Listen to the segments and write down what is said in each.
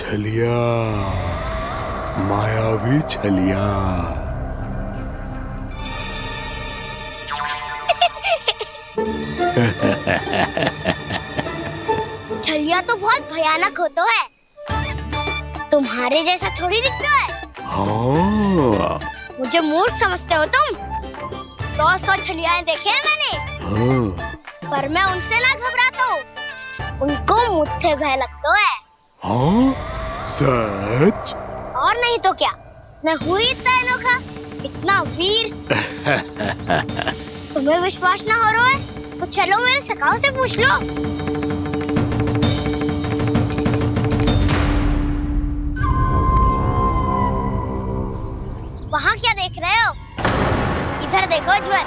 छलिया, मायावी छलिया। छलिया तो बहुत भयानक होता है, तुम्हारे जैसा थोड़ी दिखता है। हाँ। मुझे मूर्ख समझते हो तुम? 100 छलियाएं देखे हैं मैंने। हाँ। पर मैं उनसे ना घबराता हूँ, उनको मुझसे भय लगता है। हाँ? सच? और नहीं तो क्या, मैं हूँ इतना अनोखा, इतना वीर। तुम्हें विश्वास ना हो रहा है तो चलो मेरे सखाओं से पूछ लो। वहाँ क्या देख रहे हो? इधर देखो ज्वर।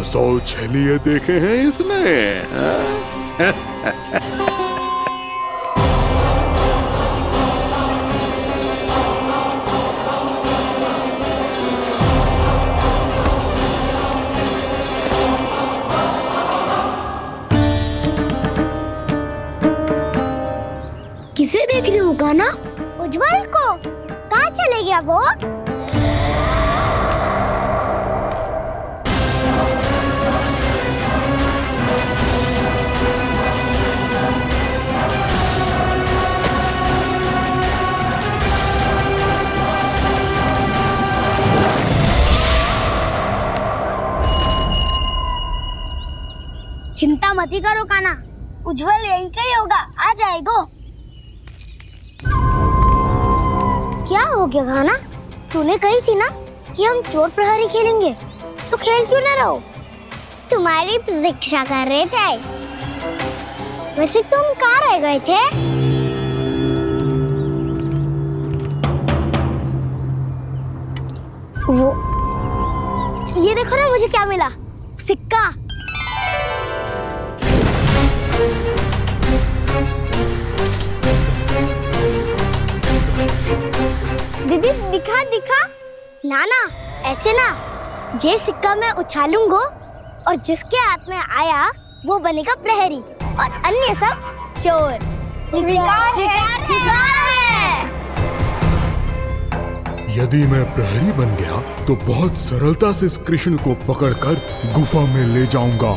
सौ छलिए देखे हैं इसने। किसे देख रही हूँ कान्हा? उज्जवल को। कहाँ चले गया वो? चिंता मत करो कान्हा, उज्जवल यही का ही होगा, आ जाएगा। क्या हो गया कान्हा? तूने कही थी ना कि हम चोर प्रहरी खेलेंगे, तो खेल क्यों ना रहो? तुम्हारी प्रतीक्षा कर रहे थे। वैसे तुम कहाँ रह गए थे? वो ये देखो ना, मुझे क्या मिला, सिक्का। दीदी दिखा दिखा। ना ना, ऐसे ना, ये सिक्का मैं उछालूंगा और जिसके हाथ में आया वो बनेगा प्रहरी और अन्य सब चोर। शिकार है। यदि मैं प्रहरी बन गया तो बहुत सरलता से इस कृष्ण को पकड़कर गुफा में ले जाऊंगा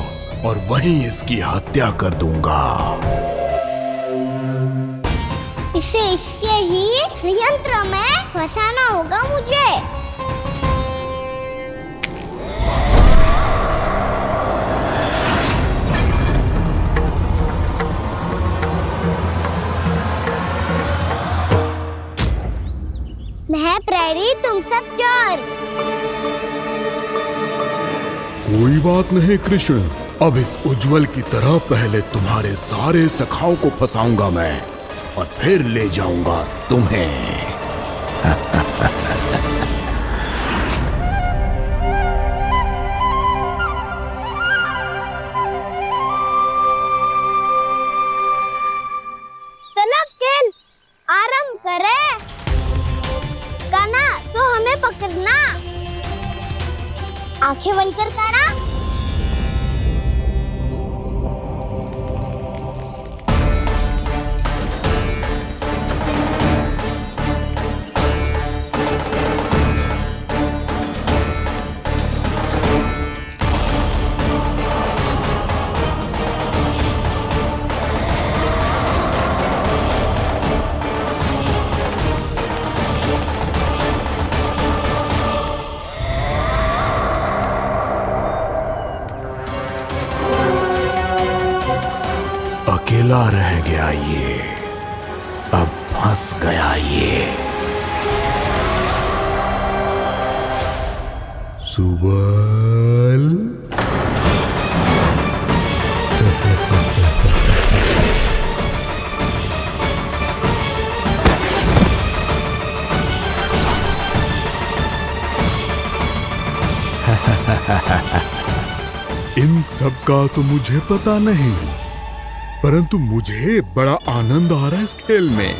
और वहीं इसकी हत्या कर दूंगा। इसे इसके ही यंत्र में फंसाना होगा मुझे। मैं प्रहरी, तुम सब चोर। कोई बात नहीं कृष्ण, अब इस उज्जवल की तरह पहले तुम्हारे सारे सखाओं को फंसाऊंगा मैं और फिर ले जाऊंगा तुम्हें। चलो खेल आरंभ करें। कान्हा तो हमें पकड़ना। आंखें बंद कर कान्हा। अकेला रह गया ये, अब फंस गया ये। सुबल। इन सब का तो मुझे पता नहीं, परंतु मुझे बड़ा आनंद आ रहा है इस खेल में।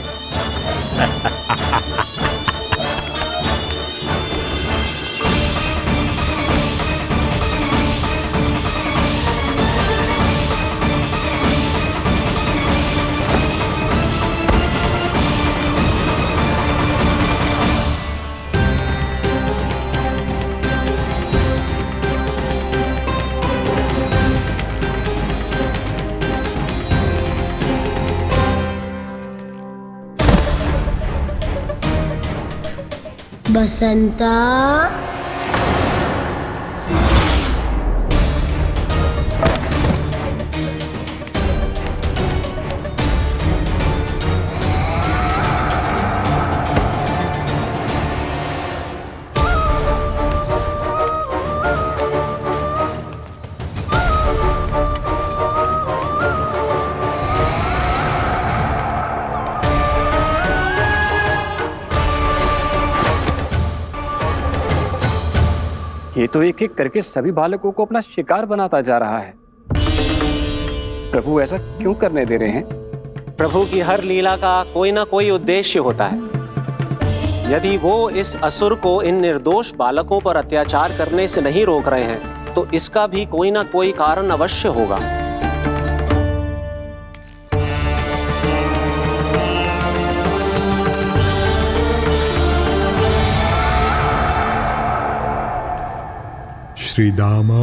बसंता, ये तो एक एक करके सभी बालकों को अपना शिकार बनाता जा रहा है। प्रभु ऐसा क्यों करने दे रहे हैं? प्रभु की हर लीला का कोई ना कोई उद्देश्य होता है। यदि वो इस असुर को इन निर्दोष बालकों पर अत्याचार करने से नहीं रोक रहे हैं, तो इसका भी कोई ना कोई कारण अवश्य होगा। श्री दामा,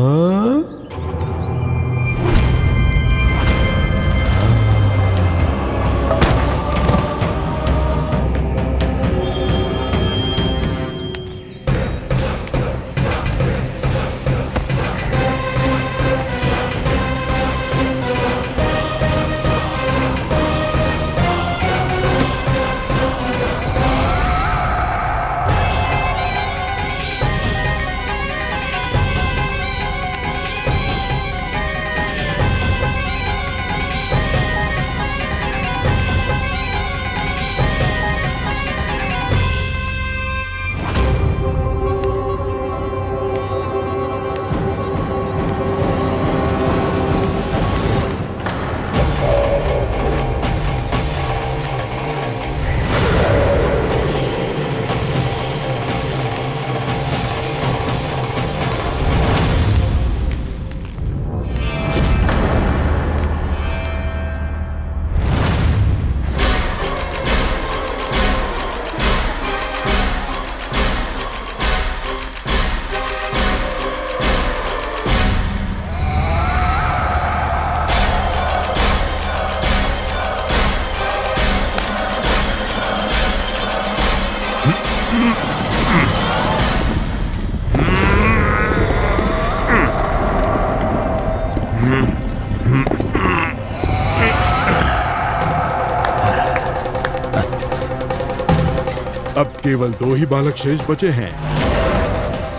अब केवल 2 ही बालक शेष बचे हैं।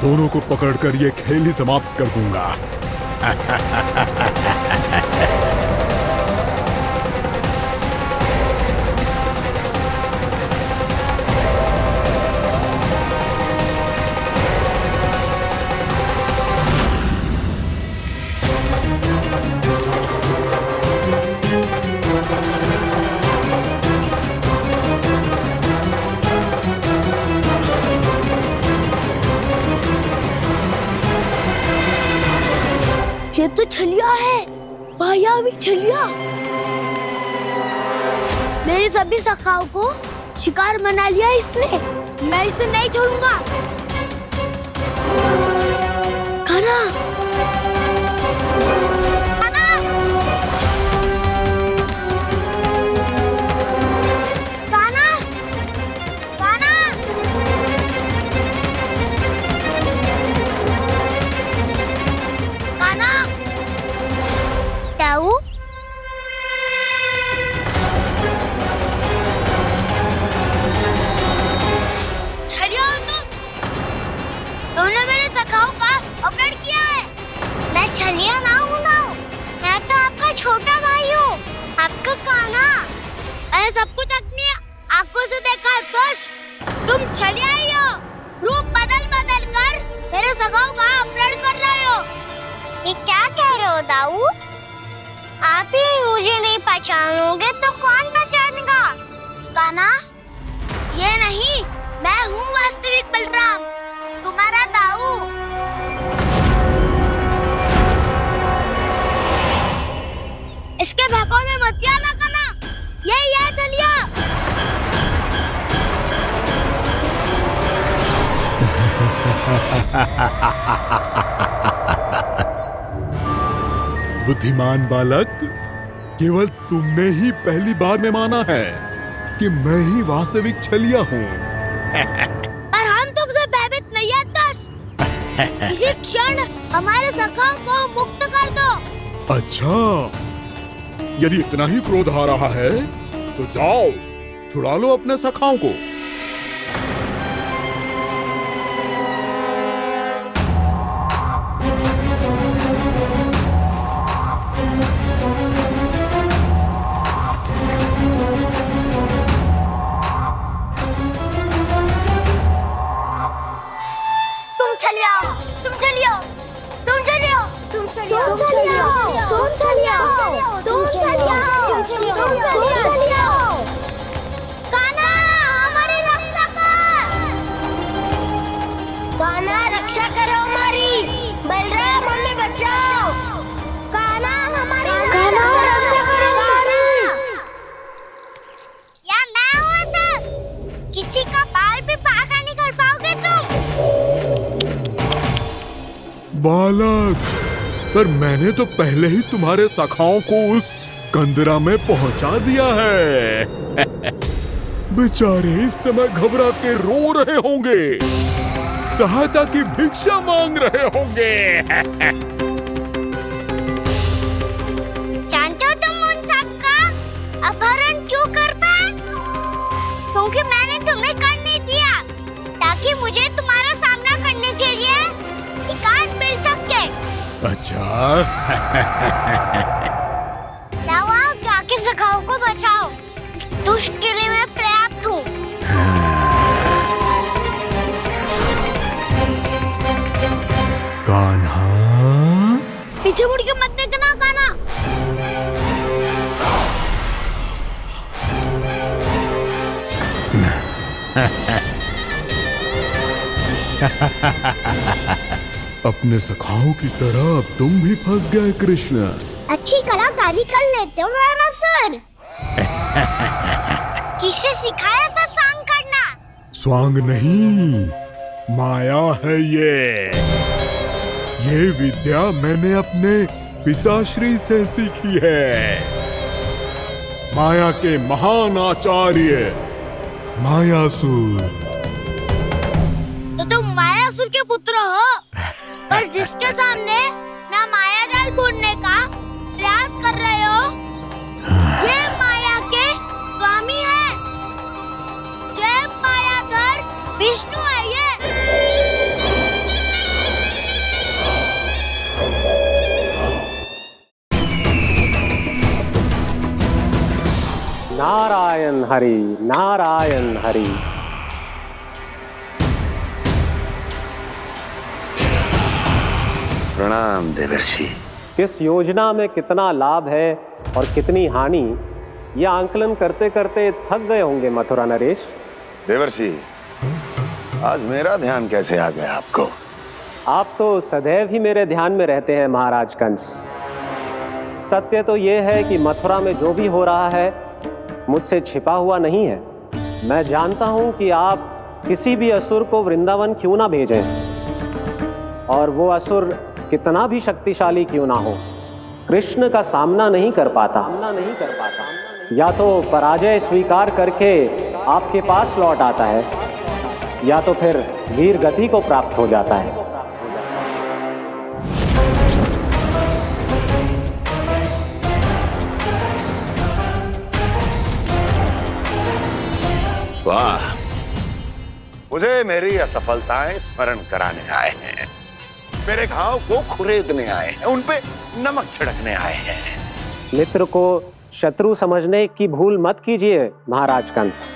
दोनों को पकड़कर ये खेल ही समाप्त कर दूंगा। ये तो छलिया है, मायावी छलिया। मेरे सभी सखाओं को शिकार बना लिया इसने। मैं इसे नहीं छोड़ूंगा। कान्हा, कान्हा, कान्हा, कान्हा। कान्हा, ताऊ, तुमने मेरे सखाओं का अपहरण किया है। मैं छलिया ना हूँ मैं तो आपका छोटा भाई हूँ, आपका कान्हा। मैंने सब कुछ अपनी आंखों से देखा है। बस तुम छलिया ही हो। रूप बदल बदल कर मेरे सखाओं का अपहरण कर रहे हो। ये क्या कह हो दाऊ? आप ही मुझे नहीं पहचानोगे तो कौन पहचानेगा? कान्हा, ये नहीं, मैं हूँ वास्तविक बलराम, तुम्हारा दाऊ। इसके बहकावे में मत आना कान्हा, ये चलिए। बुद्धिमान बालक, केवल तुमने ही पहली बार में माना है कि मैं ही वास्तविक छलिया हूँ। पर हम तुमसे भयभीत नहीं है दस। इसी क्षण हमारे सखाओं को मुक्त कर दो। अच्छा, यदि इतना ही क्रोध आ रहा है तो जाओ, छुड़ा लो अपने सखाओं को। बालक, पर मैंने तो पहले ही तुम्हारे सखाओं को उस कंदरा में पहुंचा दिया है। बेचारे इस समय घबरा के रो रहे होंगे, सहायता की भिक्षा मांग रहे होंगे। जानते हो तुम उन सबका अपहरण क्यों कर पाए? क्योंकि मैंने तुम्हें कर नहीं दिया, ताकि मुझे तुम्हारा सामना करने के लिए एकांत मिल सके। अच्छा। now आप जाके सखाओं को बचाओ, इस दुष्ट के लिए मैं पर्याप्त हूँ। कान्हा, पीछे मुड़ के मत देखना कान्हा। अपने सखाओं की तरह अब तुम भी फंस गए कृष्ण। अच्छी कलाकारी कर लेते हो राणा सर। किसे सिखाया ऐसा स्वांग करना? स्वांग नहीं, माया है ये विद्या मैंने अपने पिताश्री से सीखी है। माया के महान आचार्य मायासुर। तो तुम मायासुर के पुत्र हो, पर जिसके सामने ना माया जाल बुनने का प्रयास कर रहे हो, ये माया के स्वामी है। ये मायाधर विष्णु है। ये नारायण हरि, नारायण हरि। प्रणाम देवर्षि। किस योजना में कितना लाभ है और कितनी हानि, यह आंकलन करते करते थक गए होंगे मथुरा नरेश। देवर्षि, आज मेरा ध्यान कैसे आ गया आपको? आप तो सदैव ही मेरे ध्यान में रहते हैं महाराज कंस। सत्य तो यह है कि मथुरा में जो भी हो रहा है मुझसे छिपा हुआ नहीं है। मैं जानता हूं कि आप किसी भी असुर को वृंदावन क्यों ना भेजें, और वो असुर कितना भी शक्तिशाली क्यों ना हो, कृष्ण का सामना नहीं कर पाता। या तो पराजय स्वीकार करके आपके पास लौट आता है, या तो फिर वीर गति को प्राप्त हो जाता है। वाह, मुझे मेरी असफलताएं स्मरण कराने आए हैं, मेरे घाव को खुरेदने आए हैं, उन पे नमक छिड़कने आए हैं। मित्र को शत्रु समझने की भूल मत कीजिए महाराज कंस।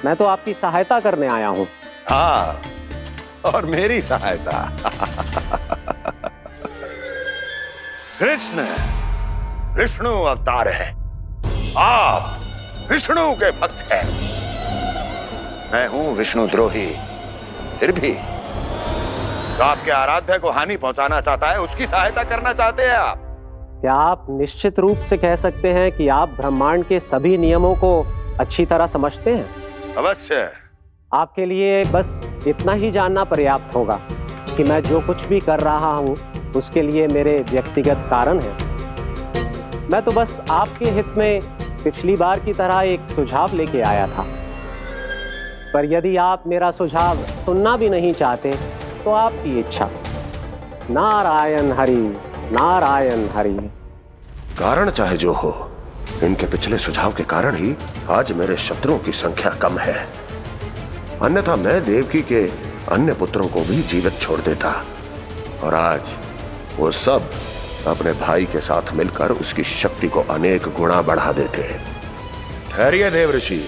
मैं तो आपकी सहायता करने आया हूं। हाँ, और मेरी सहायता। कृष्ण विष्णु अवतार है, आप विष्णु के भक्त हैं। मैं हूं विष्णु द्रोही, फिर भी तो आपके आराध्य को हानि पहुंचाना चाहता है, उसकी सहायता करना चाहते हैं आप। क्या आप निश्चित रूप से कह सकते हैं कि आप ब्रह्मांड के सभी नियमों को अच्छी तरह समझते हैं? अवश्य। आपके लिए बस इतना ही जानना पर्याप्त होगा कि मैं जो कुछ भी कर रहा हूं उसके लिए मेरे व्यक्तिगत कारण हैं। मैं तो बस आपके हित में पिछली बार की तरह एक सुझाव लेके आया था, पर यदि आप मेरा सुझाव सुनना भी नहीं चाहते तो आपकी इच्छा। नारायण हरि, नारायण हरि। कारण चाहे जो हो, इनके पिछले सुझाव के कारण ही आज मेरे शत्रुओं की संख्या कम है। अन्यथा मैं देवकी के अन्य पुत्रों को भी जीवित छोड़ देता, और आज वो सब अपने भाई के साथ मिलकर उसकी शक्ति को अनेक गुणा बढ़ा देते। ठहरिए देवऋषि,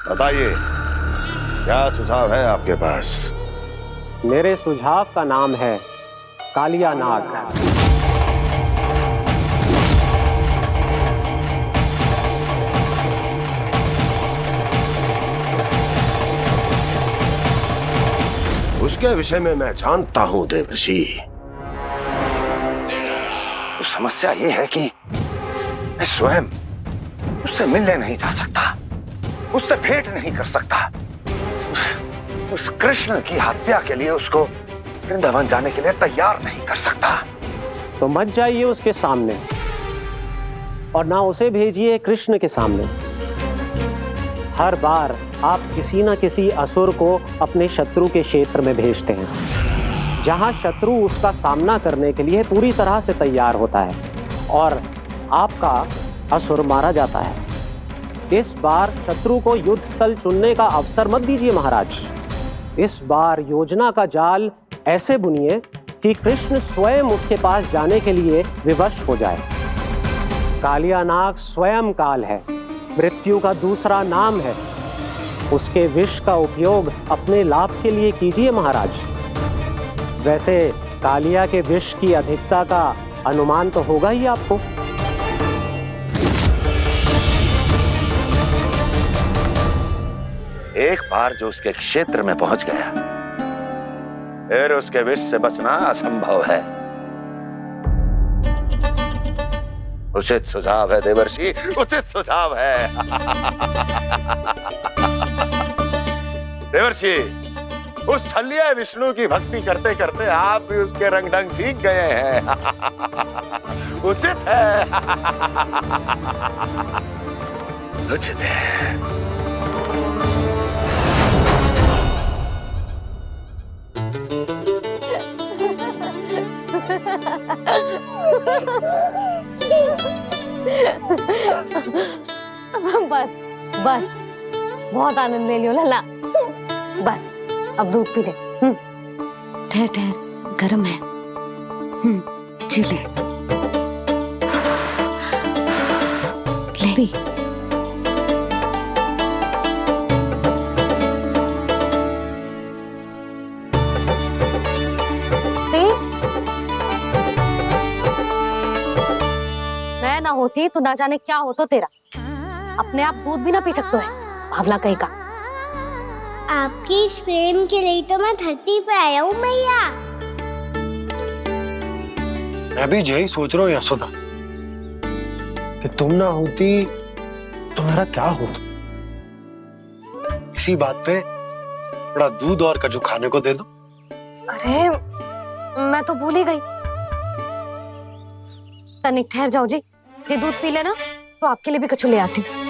बताइए क्या सुझाव है आपके पास? मेरे सुझाव का नाम है कालिया नाग। उसके विषय में मैं जानता हूं देवऋषि। तो समस्या ये है कि मैं स्वयं उससे मिलने नहीं जा सकता, उससे भेंट नहीं कर सकता। उस कृष्ण की हत्या के लिए उसको वृंदावन जाने के लिए तैयार नहीं कर सकता। तो मत जाइए उसके सामने, और ना उसे भेजिए कृष्ण के सामने। हर बार आप किसी न किसी असुर को अपने शत्रु के क्षेत्र में भेजते हैं, जहां शत्रु उसका सामना करने के लिए पूरी तरह से तैयार होता है और आपका असुर मारा जाता है। इस बार शत्रु को युद्ध स्थल चुनने का अवसर मत दीजिए महाराज। इस बार योजना का जाल ऐसे बुनिए कि कृष्ण स्वयं उसके पास जाने के लिए विवश हो जाए। कालिया नाग स्वयं काल है, मृत्यु का दूसरा नाम है। उसके विष का उपयोग अपने लाभ के लिए कीजिए महाराज। वैसे कालिया के विष की अधिकता का अनुमान तो होगा ही आपको। एक बार जो उसके क्षेत्र में पहुंच गया, फिर उसके विष से बचना असंभव है। उचित सुझाव है देवर्षि, उचित सुझाव है। देवर्षि, उस छलिया विष्णु की भक्ति करते करते आप भी उसके रंग ढंग सीख गए हैं। उचित है, उचित है। बस बस, बहुत आनंद ले लियो लल्ला। बस अब दूध पी ले। ठहर ठहर, गर्म है। जी ले पी। मैं ना होती तो ना जाने क्या होता तेरा। अपने आप दूध भी ना पी सकते है, भावला कहीं का। आपकी इस प्रेम के लिए तो मैं धरती पे आया हूँ मैया। मैं भी यही सोच रहा हूँ यशोदा, कि तुम ना होती तो मेरा क्या होता। इसी बात पे थोड़ा दूध और कजू खाने को दे दो। अरे मैं तो भूल ही गई। तनिक ठहर जाओ जी दूध पी लेना तो आपके लिए भी कछु ले आती हूँ।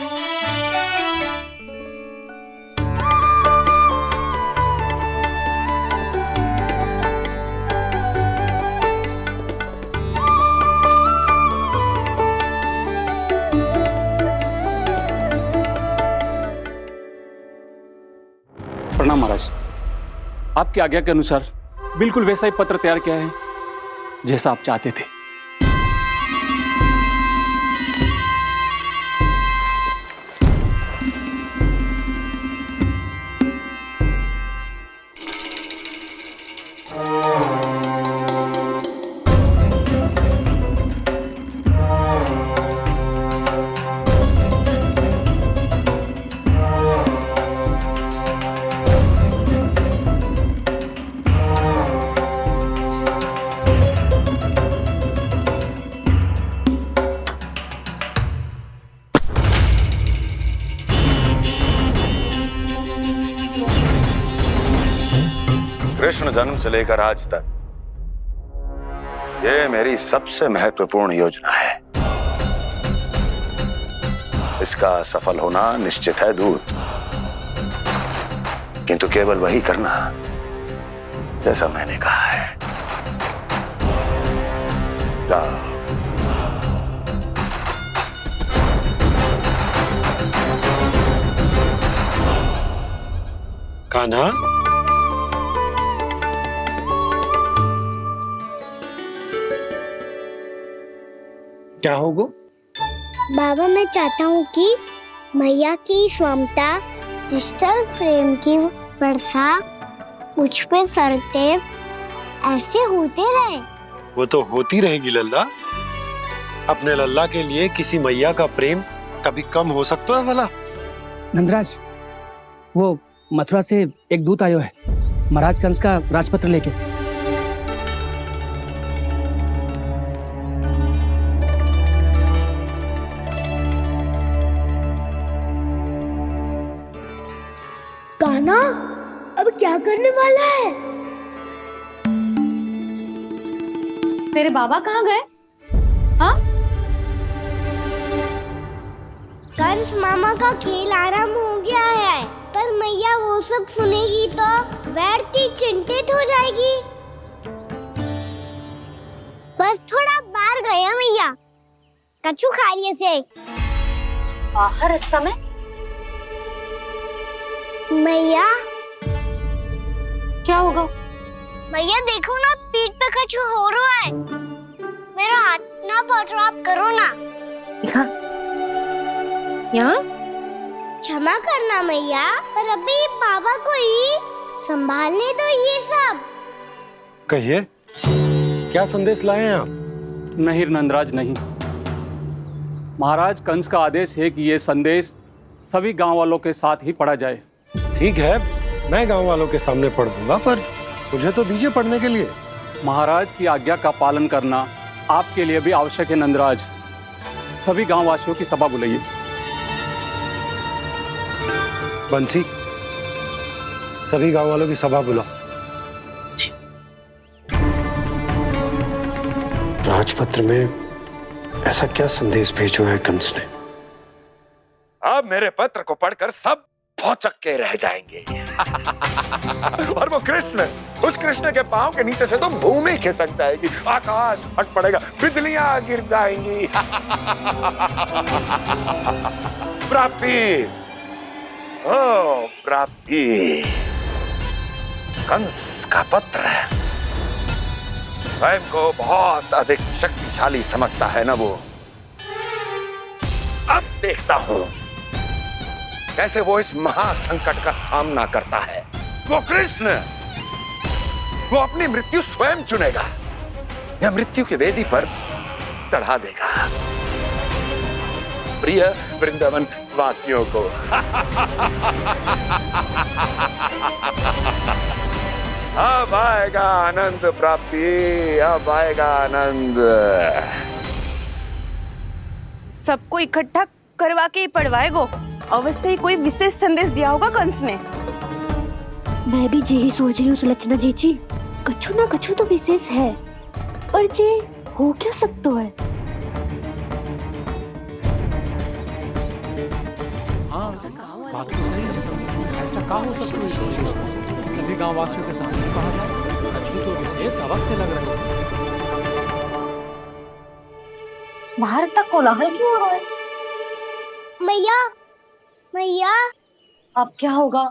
प्रणाम महाराज। आपकी आज्ञा के अनुसार बिल्कुल वैसा ही पत्र तैयार किया है जैसा आप चाहते थे। कृष्ण जन्म से लेकर आज तक ये मेरी सबसे महत्वपूर्ण योजना है। इसका सफल होना निश्चित है दूत, किंतु केवल वही करना जैसा मैंने कहा है। जाओ। कान्हा, क्या होगा? बाबा, मैं चाहता हूँ कि मैया की स्वमता क्रिस्टल फ्रेम की वर्षा मुझ पे सरते ऐसे होते रहे। वो तो होती रहेगी लल्ला। अपने लल्ला के लिए किसी मैया का प्रेम कभी कम हो सकता है भला? नंदराज, वो मथुरा से एक दूत आयो है महाराज कंस का राजपत्र लेके। कान्हा, अब क्या करने वाला है? तेरे बाबा कहाँ गए? हाँ? कंस मामा का खेल आरंभ हो गया है, पर मैया वो सब सुनेगी तो व्यर्थी चिंतित हो जाएगी। बस थोड़ा बाहर गया मैया, कछु खा लिये से। बाहर इस समय? मैया, क्या होगा? मैया देखो ना, पीठ पे कछु हो रहा है। मेरा हाथ ना पहुंचो, आप करो ना। दिखा। यहाँ? क्षमा करना मैया, पर अभी बाबा को ही संभालने दो ये सब। कहिए, क्या संदेश लाए हैं आप? नहीं नंदराज, नहीं। महाराज कंस का आदेश है कि ये संदेश सभी गांव वालों के साथ ही पढ़ा जाए। ठीक है, मैं गांव वालों के सामने पढ़ दूंगा, पर मुझे तो दीजिए पढ़ने के लिए। महाराज की आज्ञा का पालन करना आपके लिए भी आवश्यक है नंदराज। सभी गांव वासियों की सभा बुलाइए। बंसी, सभी गांव वालों की सभा बुलाओ। राजपत्र में ऐसा क्या संदेश भेजो है कंस ने? अब मेरे पत्र को पढ़कर सब भौचक के रह जाएंगे। और वो कृष्ण, उस कृष्ण के पांव के नीचे से तो भूमि खिसक जाएगी, आकाश फट पड़ेगा, बिजलियां गिर जाएंगी। प्राप्ति, ओ प्राप्ति, कंस का पत्र। स्वयं को बहुत अधिक शक्तिशाली समझता है ना वो। अब देखता हूं कैसे वो इस महासंकट का सामना करता है। वो कृष्ण, वो अपनी मृत्यु स्वयं चुनेगा या मृत्यु की वेदी पर चढ़ा देगा प्रिय वृंदावन वासियों को। अब आएगा आनंद प्राप्ति, अब आएगा आनंद। सबको इकट्ठा करवा के ही पढ़वाएगो। अवश्य ही कोई विशेष संदेश दिया होगा कंस ने। मैं भी यही सोच रही हूँ सुलक्षणा जीजी, कछु ना कछु तो विशेष है, पर जे हो क्या सकता है? हाँ, बात तो सही है। ऐसा क्या हो सकता है? सभी गांव वासियों के सामने कहा जाए, कछु तो विशेष अवश्य लग रहा है। बाहर तक कोलाहल क्यों हो रहा है? मैया, मैया, अब क्या होगा?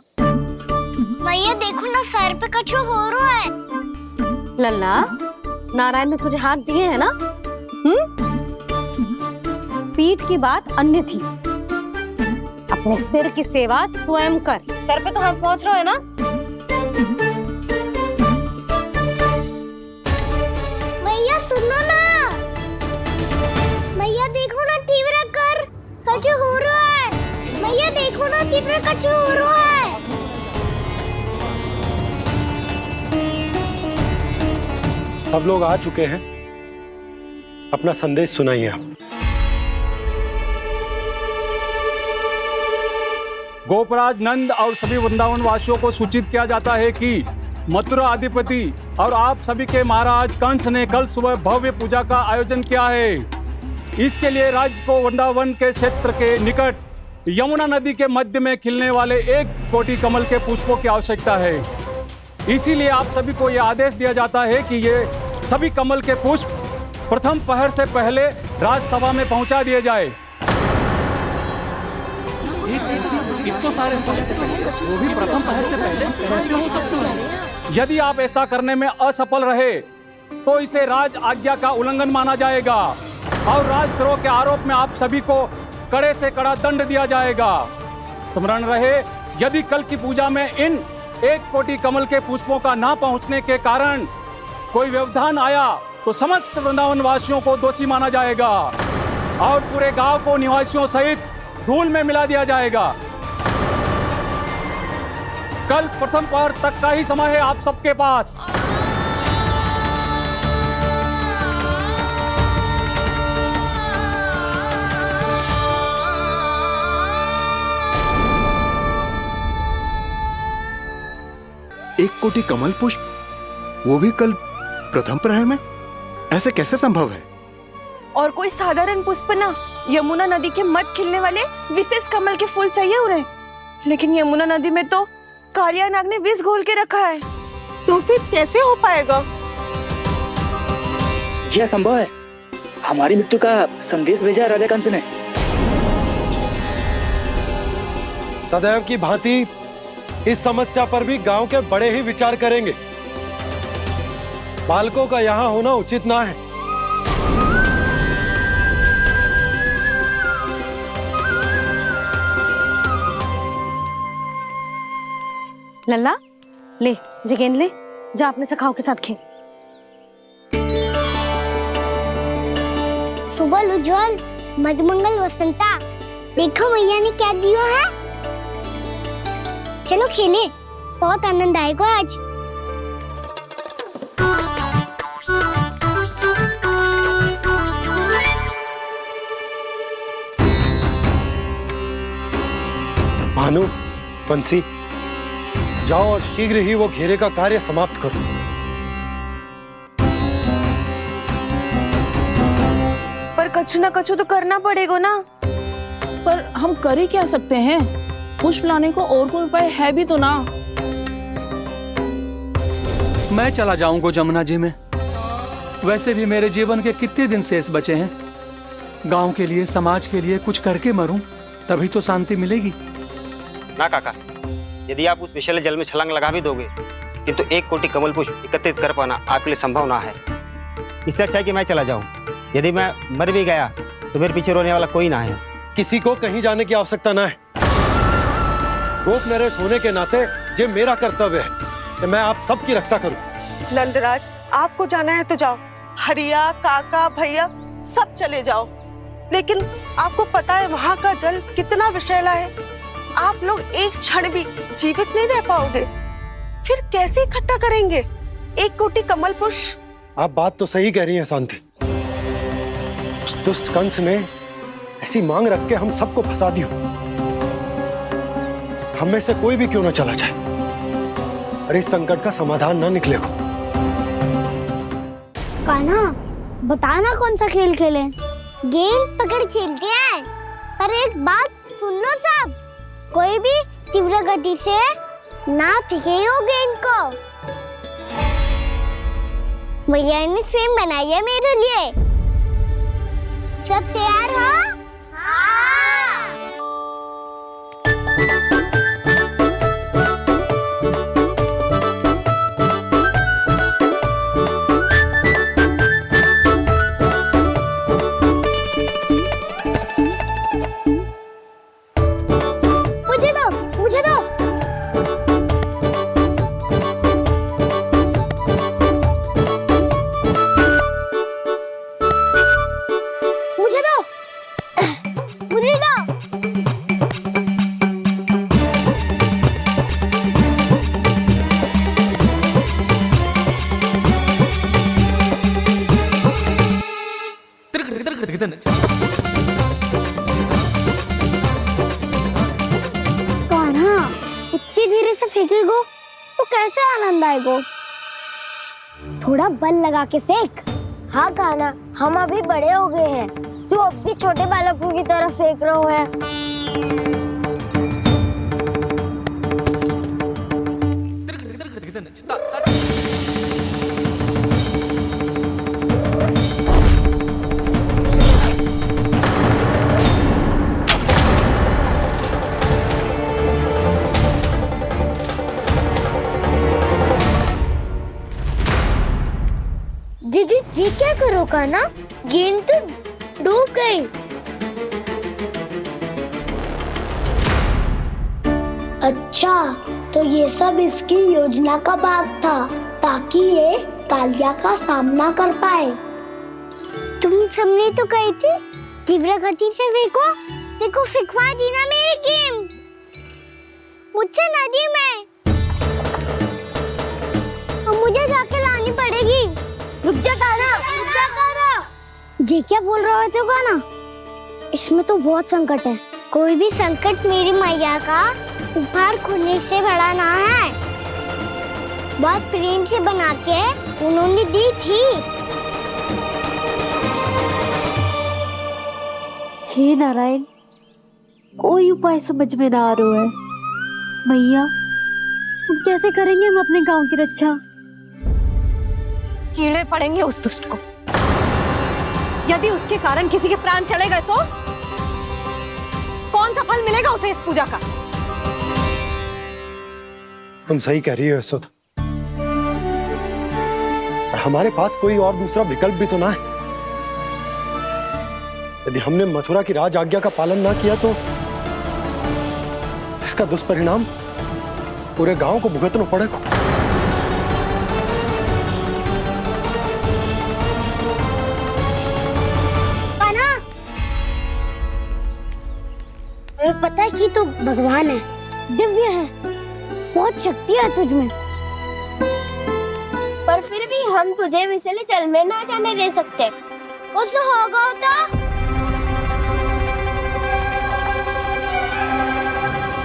मैया देखो ना, सर पे कछु हो रहा है। लल्ला, नारायण ने तुझे हाथ दिए हैं ना? पीठ की बात अन्य थी। अपने सिर की सेवा स्वयं कर। सर पे तो हाथ पहुंच रहा है ना? मैया सुनो ना, मैया देखो ना, तीव्र कर कछु हो रहा है। मैया देखो ना, तीव्र कछु हो रहा है। सब लोग आ चुके हैं, अपना संदेश सुनाइए आप। गोपराज नंद और सभी वृंदावन वासियों को सूचित किया जाता है कि मथुरा अधिपति और आप सभी के महाराज कंस ने कल सुबह भव्य पूजा का आयोजन किया है। इसके लिए राज्य को वृंदावन के क्षेत्र के निकट यमुना नदी के मध्य में खिलने वाले 1 कोटि कमल के पुष्पों की आवश्यकता है। इसीलिए आप सभी को यह आदेश दिया जाता है कि ये सभी कमल के पुष्प प्रथम पहर से पहले राजसभा में पहुंचा दिए जाए। इतने सारे वो भी प्रथम पहर से पहले कैसे हो सकते हैं? यदि आप ऐसा करने में असफल रहे तो इसे राज आज्ञा का उल्लंघन माना जाएगा और राजद्रोह के आरोप में आप सभी को कड़े से कड़ा दंड दिया जाएगा। स्मरण रहे, यदि कल की पूजा में इन 1 कोटि कमल के पुष्पों का ना पहुंचने के कारण कोई व्यवधान आया तो समस्त वृंदावन वासियों को दोषी माना जाएगा और पूरे गांव को निवासियों सहित धूल में मिला दिया जाएगा। कल प्रथम पहर तक का ही समय है आप सबके पास। एक कोटि कमल पुष्प, वो भी कल प्रथम प्रहर में? ऐसे कैसे संभव है? और कोई साधारण पुष्प ना, यमुना नदी के मध्य खिलने वाले विशेष कमल के फूल चाहिए उन्हें। लेकिन यमुना नदी में तो कालिया नाग ने विष घोल के रखा है, तो फिर कैसे हो पाएगा? यह संभव है। हमारी मृत्यु का संदेश भेजा राजा कंस ने। सदैव की भांति इस समस्या पर भी गांव के बड़े ही विचार करेंगे। बालकों का यहाँ होना उचित ना है। लल्ला ले, जे गेंद ले, जा अपने सखाओं के साथ खेल। सुबह उज्जवल, मधुमंगल वसंता, देखो मैया ने क्या दिया है। चलो खेलें, बहुत आनंद आएगा आज। भानु, बंसी, जाओ और शीघ्र ही वो घेरे का कार्य समाप्त करो। पर कछु ना कछु तो करना पड़ेगा ना। पर हम कर ही क्या सकते हैं? पुष्प लाने को और कोई उपाय है भी तो ना। मैं चला जाऊंगा जमुना जी में। वैसे भी मेरे जीवन के कितने दिन शेष बचे हैं। गांव के लिए, समाज के लिए कुछ करके मरूं, तभी तो शांति मिलेगी। ना काका, यदि आप उस विषैले जल में छलांग लगा भी दोगे, किंतु 1 कोटि कमल पुष्प एकत्रित कर पाना आपके लिए संभव ना है। इससे अच्छा है कि मैं चला जाऊं। यदि मैं मर भी गया तो मेरे पीछे रोने वाला कोई ना है। किसी को कहीं जाने की आवश्यकता ना है। गोप नरेश होने के नाते ये मेरा कर्तव्य है कि मैं आप सबकी रक्षा करूं। नंदराज, आपको जाना है तो जाओ। हरिया, काका, भैया सब चले जाओ। लेकिन आपको पता है वहाँ का जल कितना विषैला है। आप लोग एक क्षण भी जीवित नहीं रह पाओगे। फिर कैसे इकट्ठा करेंगे 1 कोटि कमल पुष्प? आप बात तो सही कह रही हैं शांति। उस दुष्ट कंस ने ऐसी मांग रख के हम सबको फंसा दिया। हम में से कोई भी क्यों ना चला जाए और इस संकट का समाधान ना निकले को। कान्हा, बताना कौन सा खेल खेलें? गेंद पकड़ खेलते हैं। पर एक बात सुन लो सब, कोई भी तीव्र गति से ना फेंकेगा गेंद को। भैया ने फ्रेम बनाई है मेरे लिए। सब तैयार हो? हाँ। मुझे दो, मुझे दो। मुझे दो, मुझे दो। कान्हा, इतनी धीरे से फेंकेगो तो कैसे आनंद आएगा? थोड़ा बल लगा के फेंक। हाँ कान्हा, हम अभी बड़े हो गए हैं, तू अब भी छोटे बालकों की तरह फेंक रहा है। दीदी जी क्या करो कान्हा? गेंद तो डूब गई। अच्छा, तो ये सब इसकी योजना का भाग था ताकि ये कालिया का सामना कर पाए। तुम सबने तो कही थी तीव्र गति से फेंको, देखो फिकवा दी ना मेरी गेम। मुझसे नदी में अब मुझे जाके लानी पड़ेगी। रुक जा कान्हा, रुक जा कान्हा। जी क्या बोल रहे थे कान्हा? इसमें तो बहुत संकट है। कोई भी संकट मेरी मैया का उपहार खोने से बड़ा ना है। बहुत प्रेम से बना के उन्होंने दी थी। हे नारायण, कोई उपाय समझ में ना आ रहा है। मैया, अब कैसे करेंगे हम अपने गांव की रक्षा? कीड़े पड़ेंगे उस दुष्ट को। यदि उसके कारण किसी के प्राण चले गए तो कौन सा फल मिलेगा उसे इस पूजा का? तुम सही कह रही हो यशोदा, और हमारे पास कोई और दूसरा विकल्प भी तो ना है। यदि हमने मथुरा की राज आज्ञा का पालन ना किया तो इसका दुष्परिणाम पूरे गांव को भुगतना पड़ेगा। तुम्हें पता है कि तू भगवान है, दिव्य है, बहुत शक्ति है तुझमें, पर फिर भी हम तुझे विषैले जल में ना जाने दे सकते। कुछ होगा तो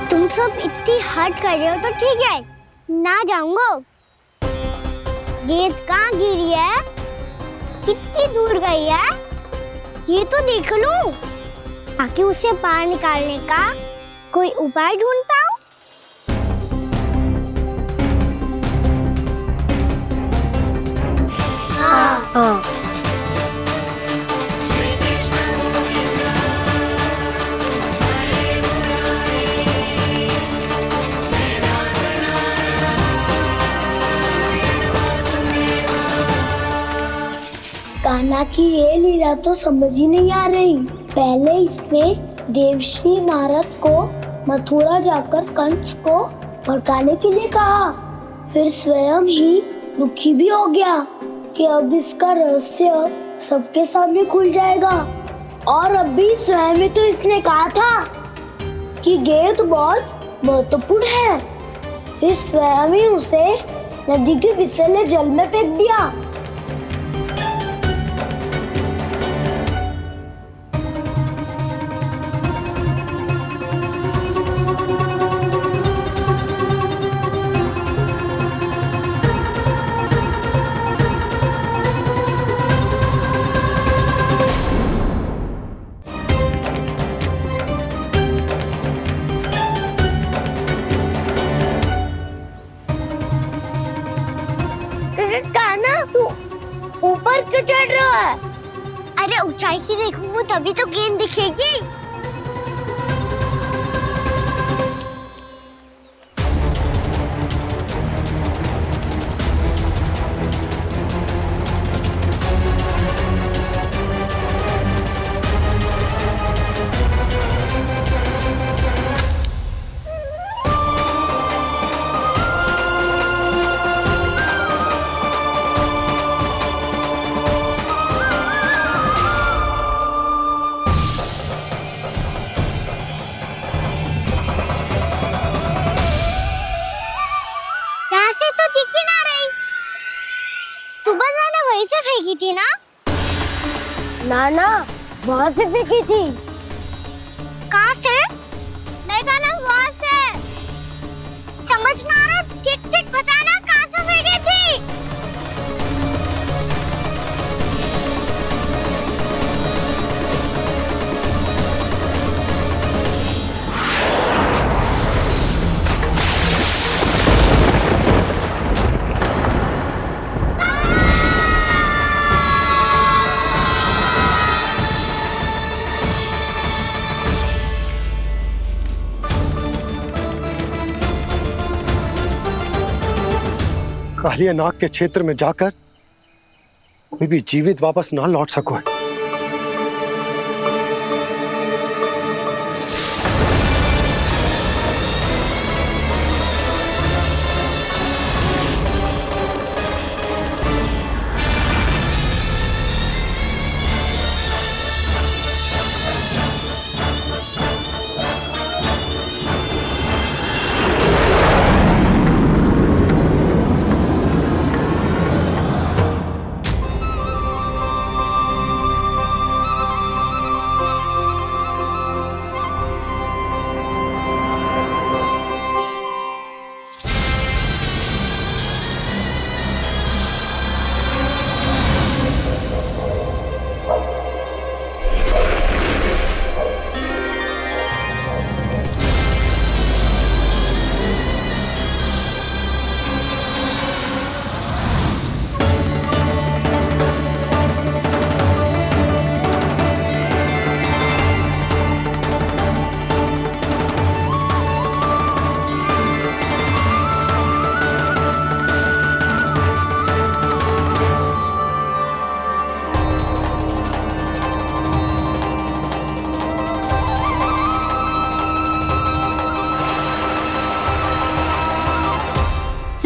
तुम सब इतनी हट कर रहे हो तो ठीक है, ना जाऊंगा। गेंद कहाँ गिरी है, कितनी दूर गई है, ये तो देख लूं, ताकि उसे बाहर निकालने का कोई उपाय ढूंढ पाऊं। हाँ। कान्हा की ये लीला तो समझ ही नहीं आ रही। पहले इसने देवश्री नारद को मथुरा जाकर कंस को भड़काने के लिए कहा, फिर स्वयं ही दुखी भी हो गया कि अब इसका रहस्य सबके सामने खुल जाएगा। और अभी स्वयं ही तो इसने कहा था कि गेंद बहुत महत्वपूर्ण है, फिर स्वयं ही उसे नदी के विषैले जल में फेंक दिया। ऊपर क्यों चढ़ रहा है? अरे ऊंचाई से देखूंगा तभी तो गेंद दिखेगी। से फेंकी थी ना? ना वहाँ से फेंकी थी। कहाँ से? नहीं कहा ना, वहाँ से। समझ समझ ना आ रहा। ठीक ठीक बताना कहाँ से फेंकी थी? कालिया नाग के क्षेत्र में जाकर कोई भी जीवित वापस ना लौट सको।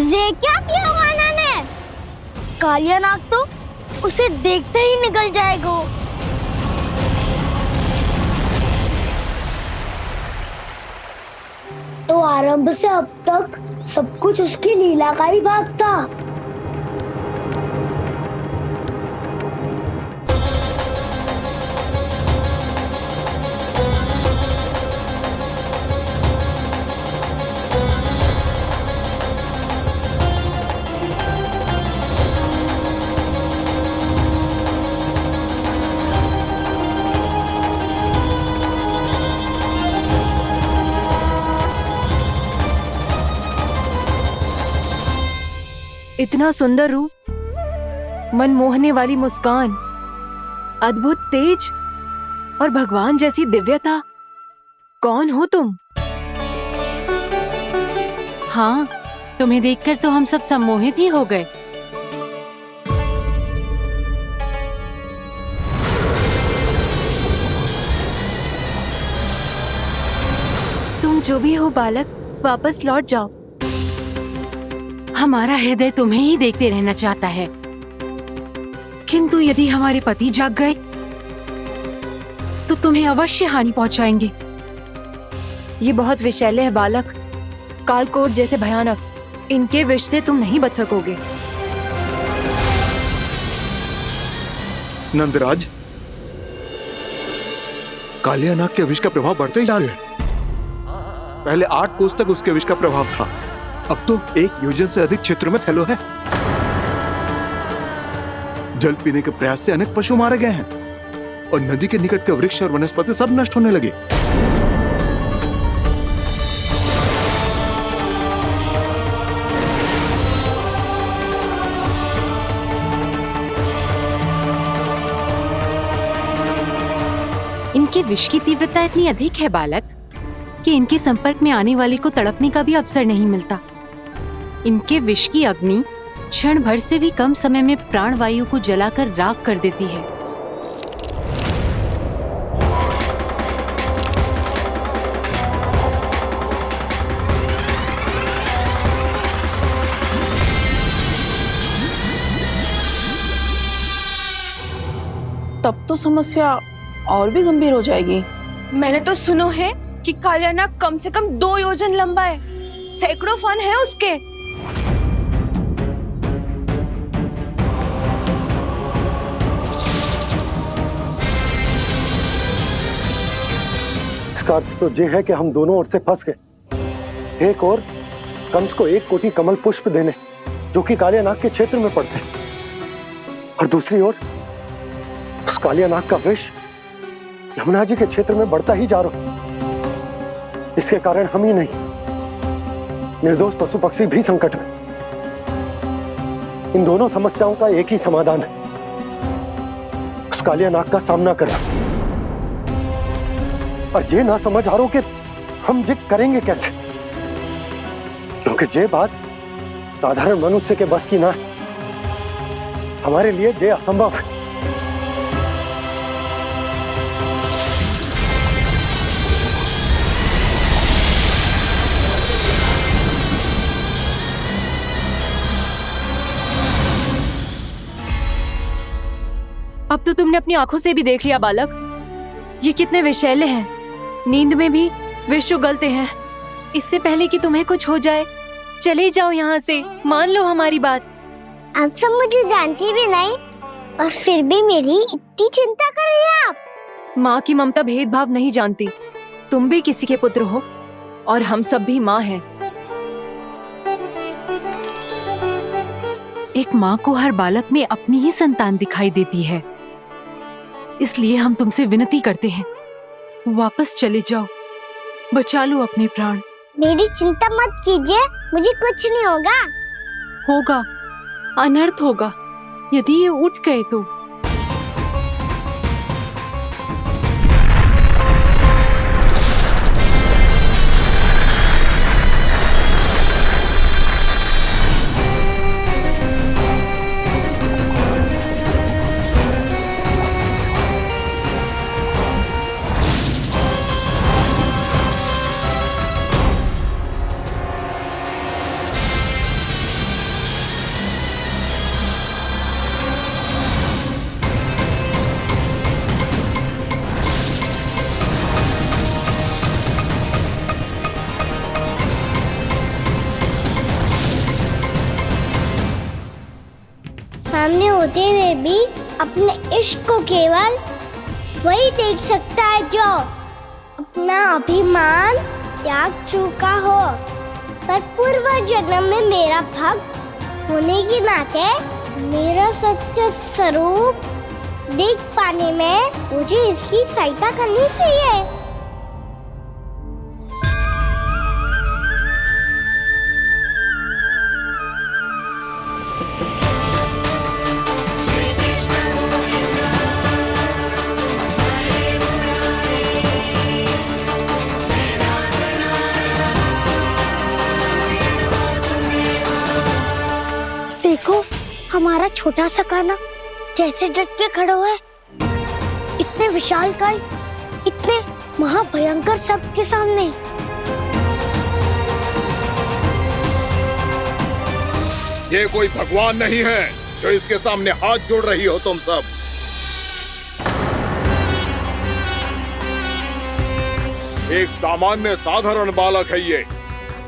ये क्या किया माना ने? कालिया नाग तो उसे देखते ही निकल जाएगा। तो आरंभ से अब तक सब कुछ उसकी लीला का ही भाग था। इतना सुंदर रूप, मन मोहने वाली मुस्कान, अद्भुत तेज और भगवान जैसी दिव्यता। कौन हो तुम? हाँ, तुम्हें देखकर तो हम सब सम्मोहित ही हो गए। तुम जो भी हो बालक, वापस लौट जाओ। हमारा हृदय तुम्हें ही देखते रहना चाहता है, किंतु यदि हमारे पति जाग गए तो तुम्हें अवश्य हानि पहुंचाएंगे। ये बहुत विषैले है बालक, कालकोट जैसे भयानक। इनके विष से तुम नहीं बच सकोगे। नंदराज, कालिया नाग के विष का प्रभाव बढ़ते ही जा रहा है। पहले 8 कोस तक उसके विष का प्रभाव था, अब तो 1 योजन से अधिक क्षेत्र में फैलो है। जल पीने के प्रयास से अनेक पशु मारे गए हैं और नदी के निकट के वृक्ष और वनस्पति सब नष्ट होने लगे। इनके विष की तीव्रता इतनी अधिक है बालक कि इनके संपर्क में आने वाले को तड़पने का भी अवसर नहीं मिलता। इनके विष की अग्नि क्षण भर से भी कम समय में प्राणवायु को जलाकर राख कर देती है। तब तो समस्या और भी गंभीर हो जाएगी। मैंने तो सुनो है कि कालिया नाग कम से कम 2 योजन लंबा है, सैकड़ों फन है उसके। इसका अर्थ तो ये है कि हम दोनों ओर से फंस गए। एक और कंस को 1 कोटि कमल पुष्प देने, जो कि कालियानाग के क्षेत्र में पड़ते हैं, और दूसरी ओर उस कालियानाग का विष यमुना जी के क्षेत्र में बढ़ता ही जा रहा। इसके कारण हम ही नहीं, निर्दोष पशु पक्षी भी संकट में। इन दोनों समस्याओं का एक ही समाधान है, उस कालियानाग का सामना करना। और ये ना समझ आ रहा कि हम ये करेंगे कैसे, क्योंकि ये बात साधारण मनुष्य के बस की ना है। हमारे लिए ये असंभव है। अब तो तुमने अपनी आंखों से भी देख लिया बालक, ये कितने विषैले हैं। नींद में भी विष उगलते हैं। इससे पहले कि तुम्हें कुछ हो जाए, चले जाओ यहाँ से, मान लो हमारी बात। आप सब मुझे जानती भी नहीं और फिर भी मेरी इतनी चिंता कर रही हैं आप। माँ की ममता भेदभाव नहीं जानती। तुम भी किसी के पुत्र हो और हम सब भी माँ हैं। एक माँ को हर बालक में अपनी ही संतान दिखाई देती है, इसलिए हम तुमसे विनती करते हैं, वापस चले जाओ, बचा लो अपने प्राण। मेरी चिंता मत कीजिए, मुझे कुछ नहीं होगा। होगा, अनर्थ होगा यदि ये उठ गए तो। सामने होते हुए भी अपने इश्क को केवल वही देख सकता है जो अपना अभिमान त्याग चुका हो। पर पूर्व जन्म में मेरा भक्त होने के नाते मेरा सत्य स्वरूप देख पाने में मुझे इसकी सहायता करनी चाहिए। देखो हमारा छोटा सा कान्हा कैसे डट के खड़ा हुआ है। इतने विशालकाय, इतने महाभयंकर सबके सामने। ये कोई भगवान नहीं है जो इसके सामने हाथ जोड़ रही हो तुम सब। एक सामान्य साधारण बालक है ये,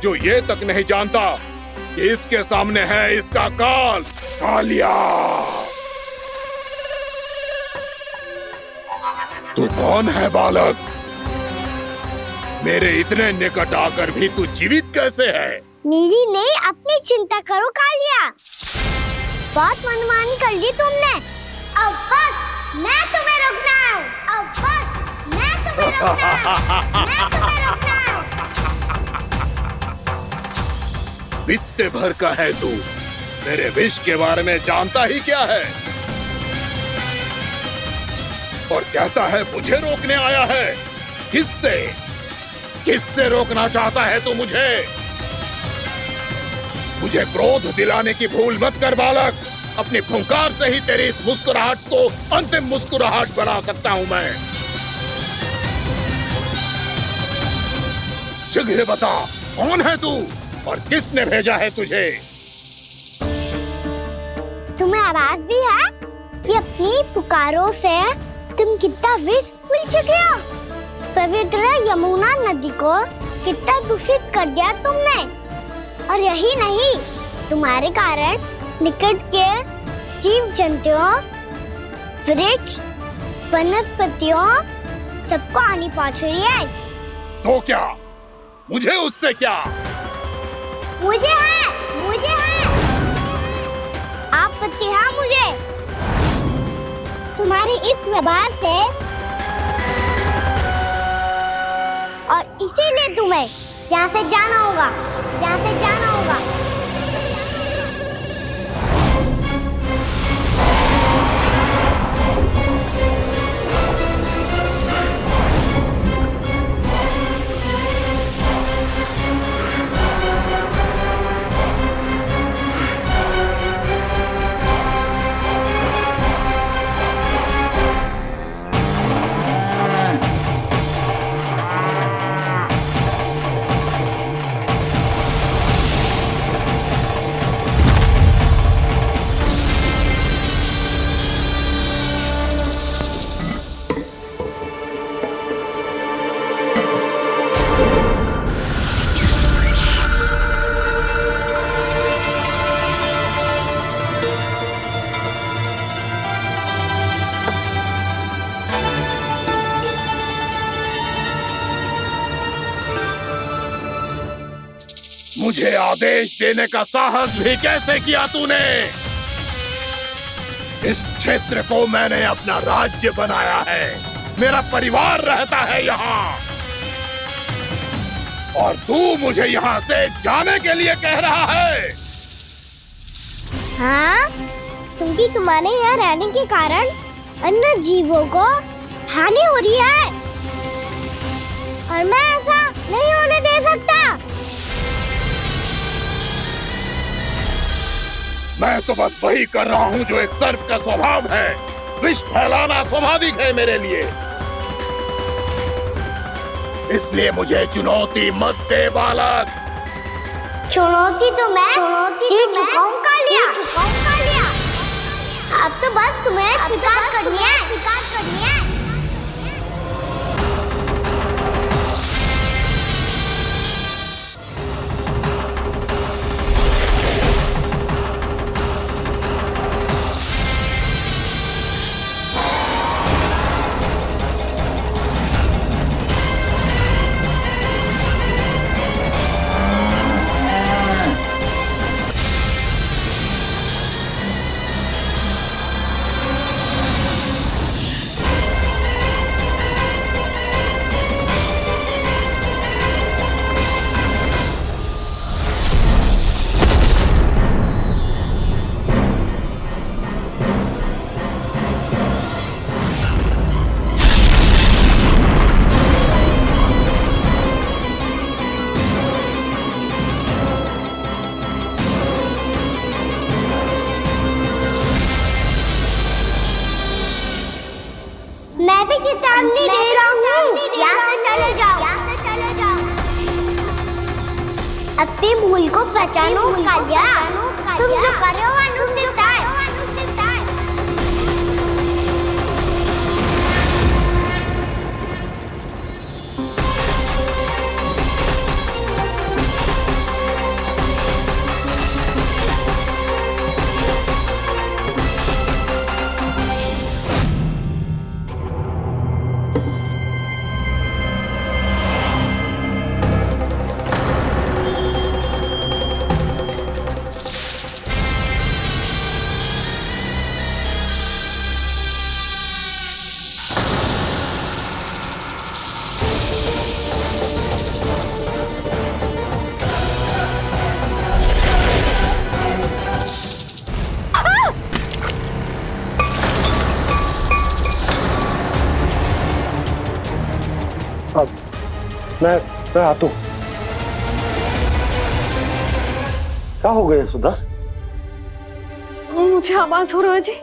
जो ये तक नहीं जानता कि इसके सामने है इसका काल, कालिया। तू कौन है बालक? मेरे इतने निकट आकर भी तू जीवित कैसे है? मेरी नहीं, अपनी चिंता करो कालिया। बहुत मनमानी कर ली तुमने। अब बस मैं तुम्हें रोकना हूँ। अब बस मैं तुम्हें रोकना हूँ। मैं तुम्हें रोकना हूँ। बित्ते भर का है तू, मेरे विष के बारे में जानता ही क्या है? और कहता है मुझे रोकने आया है। किससे? किससे रोकना चाहता है तू मुझे? मुझे क्रोध दिलाने की भूल मत कर बालक। अपनी फुंकार से ही तेरी इस मुस्कुराहट को अंतिम मुस्कुराहट बना सकता हूं मैं। शीघ्र बता, कौन है तू और किसने भेजा है तुझे? तुम्हें आवाज भी है कि अपनी पुकारों से तुम कितना विष भूल चुके हो। पवित्र यमुना नदी को कितना दूषित कर दिया तुमने। और यही नहीं, तुम्हारे कारण निकट के जीव जंतुओं, वृक्ष, वनस्पतियों सबको हानि पहुंच रही है। तो क्या? मुझे उससे क्या? मुझे है, मुझे है। आपत्ति है मुझे तुम्हारी इस व्यवहार से, और इसीलिए तुम्हें यहाँ से जाना होगा, यहाँ से जाना होगा। मुझे आदेश देने का साहस भी कैसे किया तूने? इस क्षेत्र को मैंने अपना राज्य बनाया है, मेरा परिवार रहता है यहाँ, और तू मुझे यहाँ से जाने के लिए कह रहा है? हाँ, क्योंकि तुम्हारे यहाँ रहने के कारण अन्य जीवों को हानि हो रही है, और मैं ऐसा नहीं होने दे सकता। मैं तो बस वही कर रहा हूँ जो एक सर्प का स्वभाव है। विष फैलाना स्वाभाविक है मेरे लिए, इसलिए मुझे चुनौती मत दे बालक। चुनौती तो मैं दे चुका हूँ कालिया। अब तो बस तुम्हें स्वीकार करनी है। मैं भी चेतावनी दे रहा हूँ, यहाँ से चले जाओ। अपनी भूल को पहचानो कालिया, तुम जो कर रहे हो अनुचित है। मैं आता हूँ। क्या हो गया सुधा? मुझे आवाज हो रहा है जी,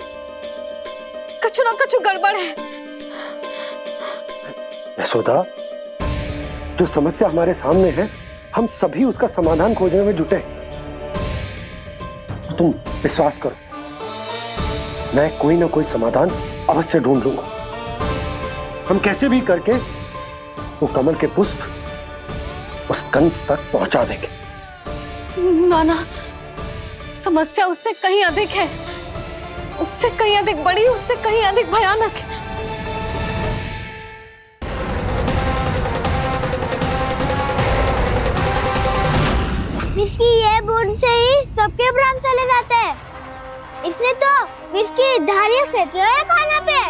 कछु ना कछु गड़बड़ है। यशोदा, जो समस्या हमारे सामने है, हम सभी उसका समाधान खोजने में जुटे। तुम विश्वास करो, मैं कोई ना कोई समाधान अवश्य ढूंढ लूंगा। हम कैसे भी करके वो कमल के पुष्प उस कंस तक पहुंचा देंगे। नाना, समस्या उससे कहीं अधिक है, उससे कहीं अधिक बड़ी, उससे कहीं अधिक भयानक है। इसकी ये इसने तो विष की धारियां फेंकी है कान्हा पे।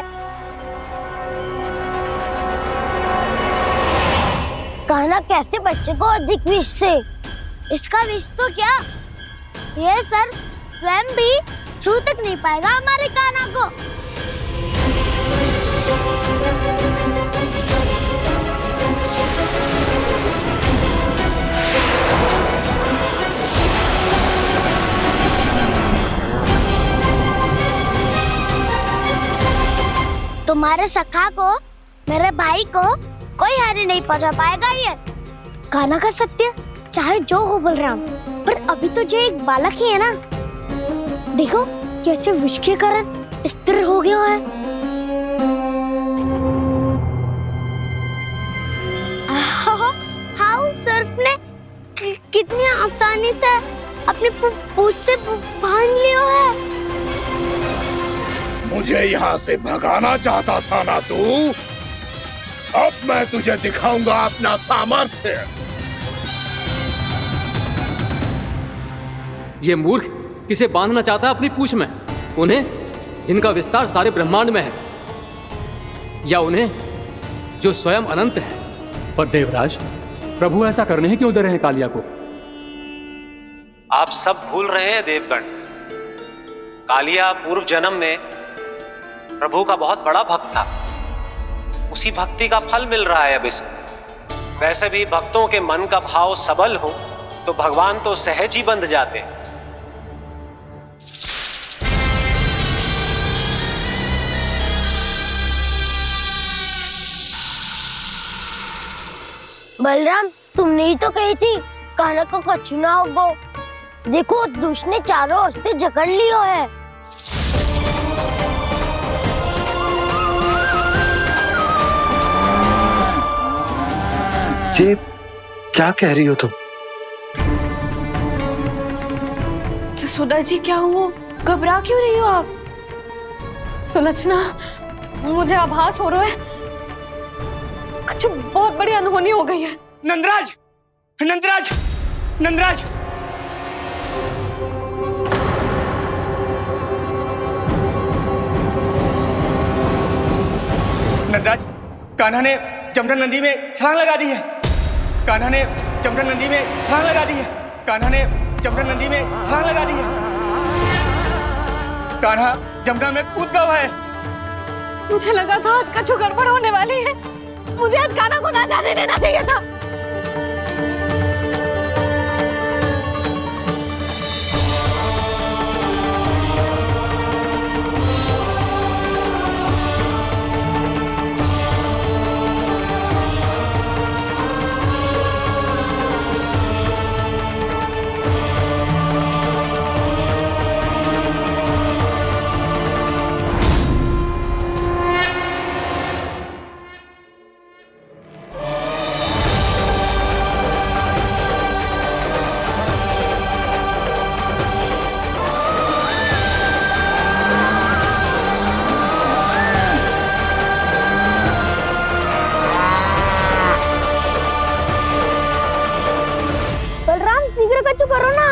कान्हा कैसे बच्चे को अधिक विष से? इसका विष तो क्या, ये सर स्वयं भी छू तक नहीं पाएगा हमारे कान्हा को। तुम्हारे सखा को, मेरे भाई को कोई हानि नहीं पहुंचा पाएगा। ये कान्हा का सत्य चाहे जो हो बलराम, पर अभी तो जो एक बालक ही है ना। देखो कैसे विष के कारण स्थिर हो गया है। हाउ सर्फ ने कितनी आसानी से अपनी पूंछ से बांध लिया है। मुझे यहाँ से भगाना चाहता था ना तू? अब मैं तुझे दिखाऊंगा अपना सामर्थ्य। ये मूर्ख किसे बांधना चाहता है अपनी पूंछ में? उन्हें जिनका विस्तार सारे ब्रह्मांड में है, या उन्हें जो स्वयं अनंत है? पर देवराज, प्रभु ऐसा करने ही क्यों दे रहे हैं कालिया को? आप सब भूल रहे हैं देवगण, कालिया पूर्व जन्म में प्रभु का बहुत बड़ा भक्त था। उसी भक्ति का फल मिल रहा है अब इसे। वैसे भी भक्तों के मन का भाव सबल हो तो भगवान तो सहज ही बंध जाते। बलराम, तुमने ही तो कही थी कान्हा को कछु ना होगो। देखो दुष्ट ने चारों ओर से जकड़ लियो है। ये क्या कह रही हो तुम? जसोदा जी, क्या हुआ? घबरा क्यों रही हो आप? सुलक्षणा, मुझे आभास हो रहा है कुछ बहुत बड़ी अनहोनी हो गई है। नंदराज, नंदराज, नंदराज! नंदराज, कान्हा ने जमुना नदी में छलांग लगा दी है। कान्हा ने जमुना नदी में छलांग लगा दी है। कान्हा ने जमुना नदी में छलांग लगा दी है। कान्हा जमुना में कूद गया है। मुझे लगा था आज कछु गड़बड़ होने वाली है। मुझे आज कान्हा को ना जाने देना चाहिए था। करो ना।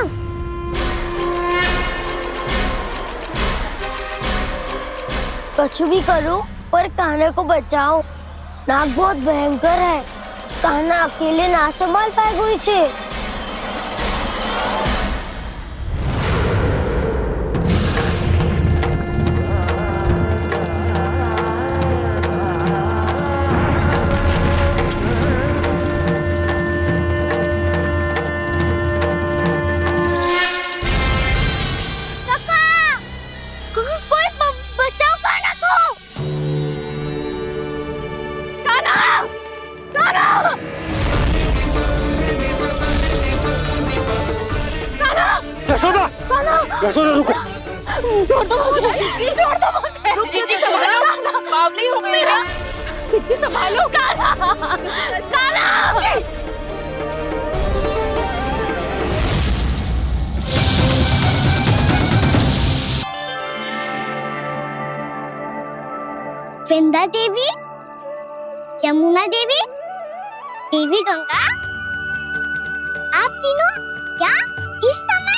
कुछ भी करो पर कान्हा को बचाओ। नाग बहुत भयंकर है, कान्हा अकेले ना संभाल पाएगा इसे। यशोदा रुको। छोड़ दो मुझे, छोड़ दो मुझे। जीजी संभालो, बावली हो गई है। जीजी संभालो। कान्हा, कान्हा। वृंदा देवी, यमुना देवी, देवी गंगा, आप तीनों क्या इस समय?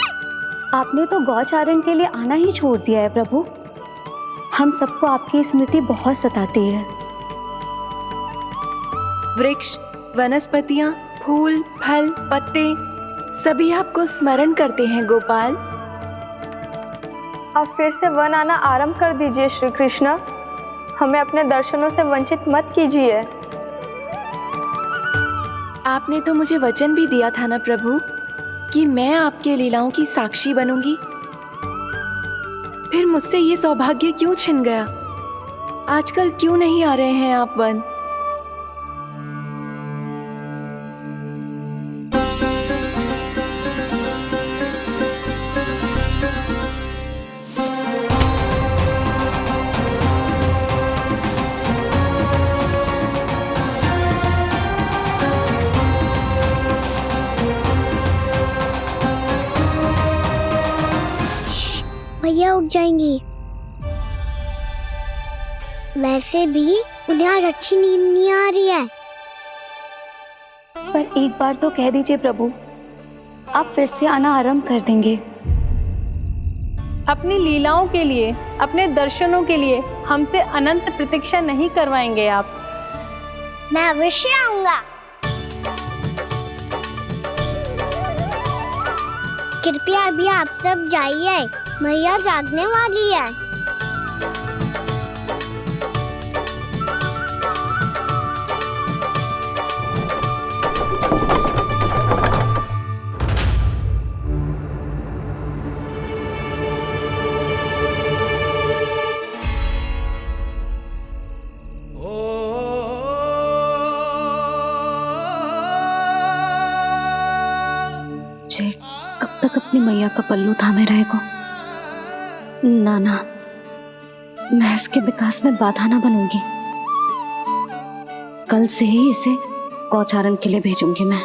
आपने तो गौचारण के लिए आना ही छोड़ दिया है प्रभु। हम सबको आपकी स्मृति बहुत सताती है। वृक्ष, वनस्पतियां, फूल, फल, पत्ते सभी आपको स्मरण करते हैं गोपाल। अब फिर से वन आना आरंभ कर दीजिए श्री कृष्ण। हमें अपने दर्शनों से वंचित मत कीजिए। आपने तो मुझे वचन भी दिया था ना प्रभु कि मैं आपके लीलाओं की साक्षी बनूंगी। फिर मुझसे ये सौभाग्य क्यों छिन गया? आजकल क्यों नहीं आ रहे हैं आप वन? भैया उठ जाएंगी। वैसे भी उन्हें आज अच्छी नींद नहीं आ रही है। पर एक बार तो कह दीजिए प्रभु, आप फिर से आना आरंभ कर देंगे। अपनी लीलाओं के लिए, अपने दर्शनों के लिए हमसे अनंत प्रतीक्षा नहीं करवाएंगे आप? मैं अवश्य आऊंगा। कृपया अभी आप सब जाइए, मैया जागने वाली है। जे कब तक अपनी मैया का पल्लू थामे रहेगा? ना, मैं इसके विकास में बाधा ना बनूंगी। कल से ही इसे गौचारण के लिए भेजूंगी मैं।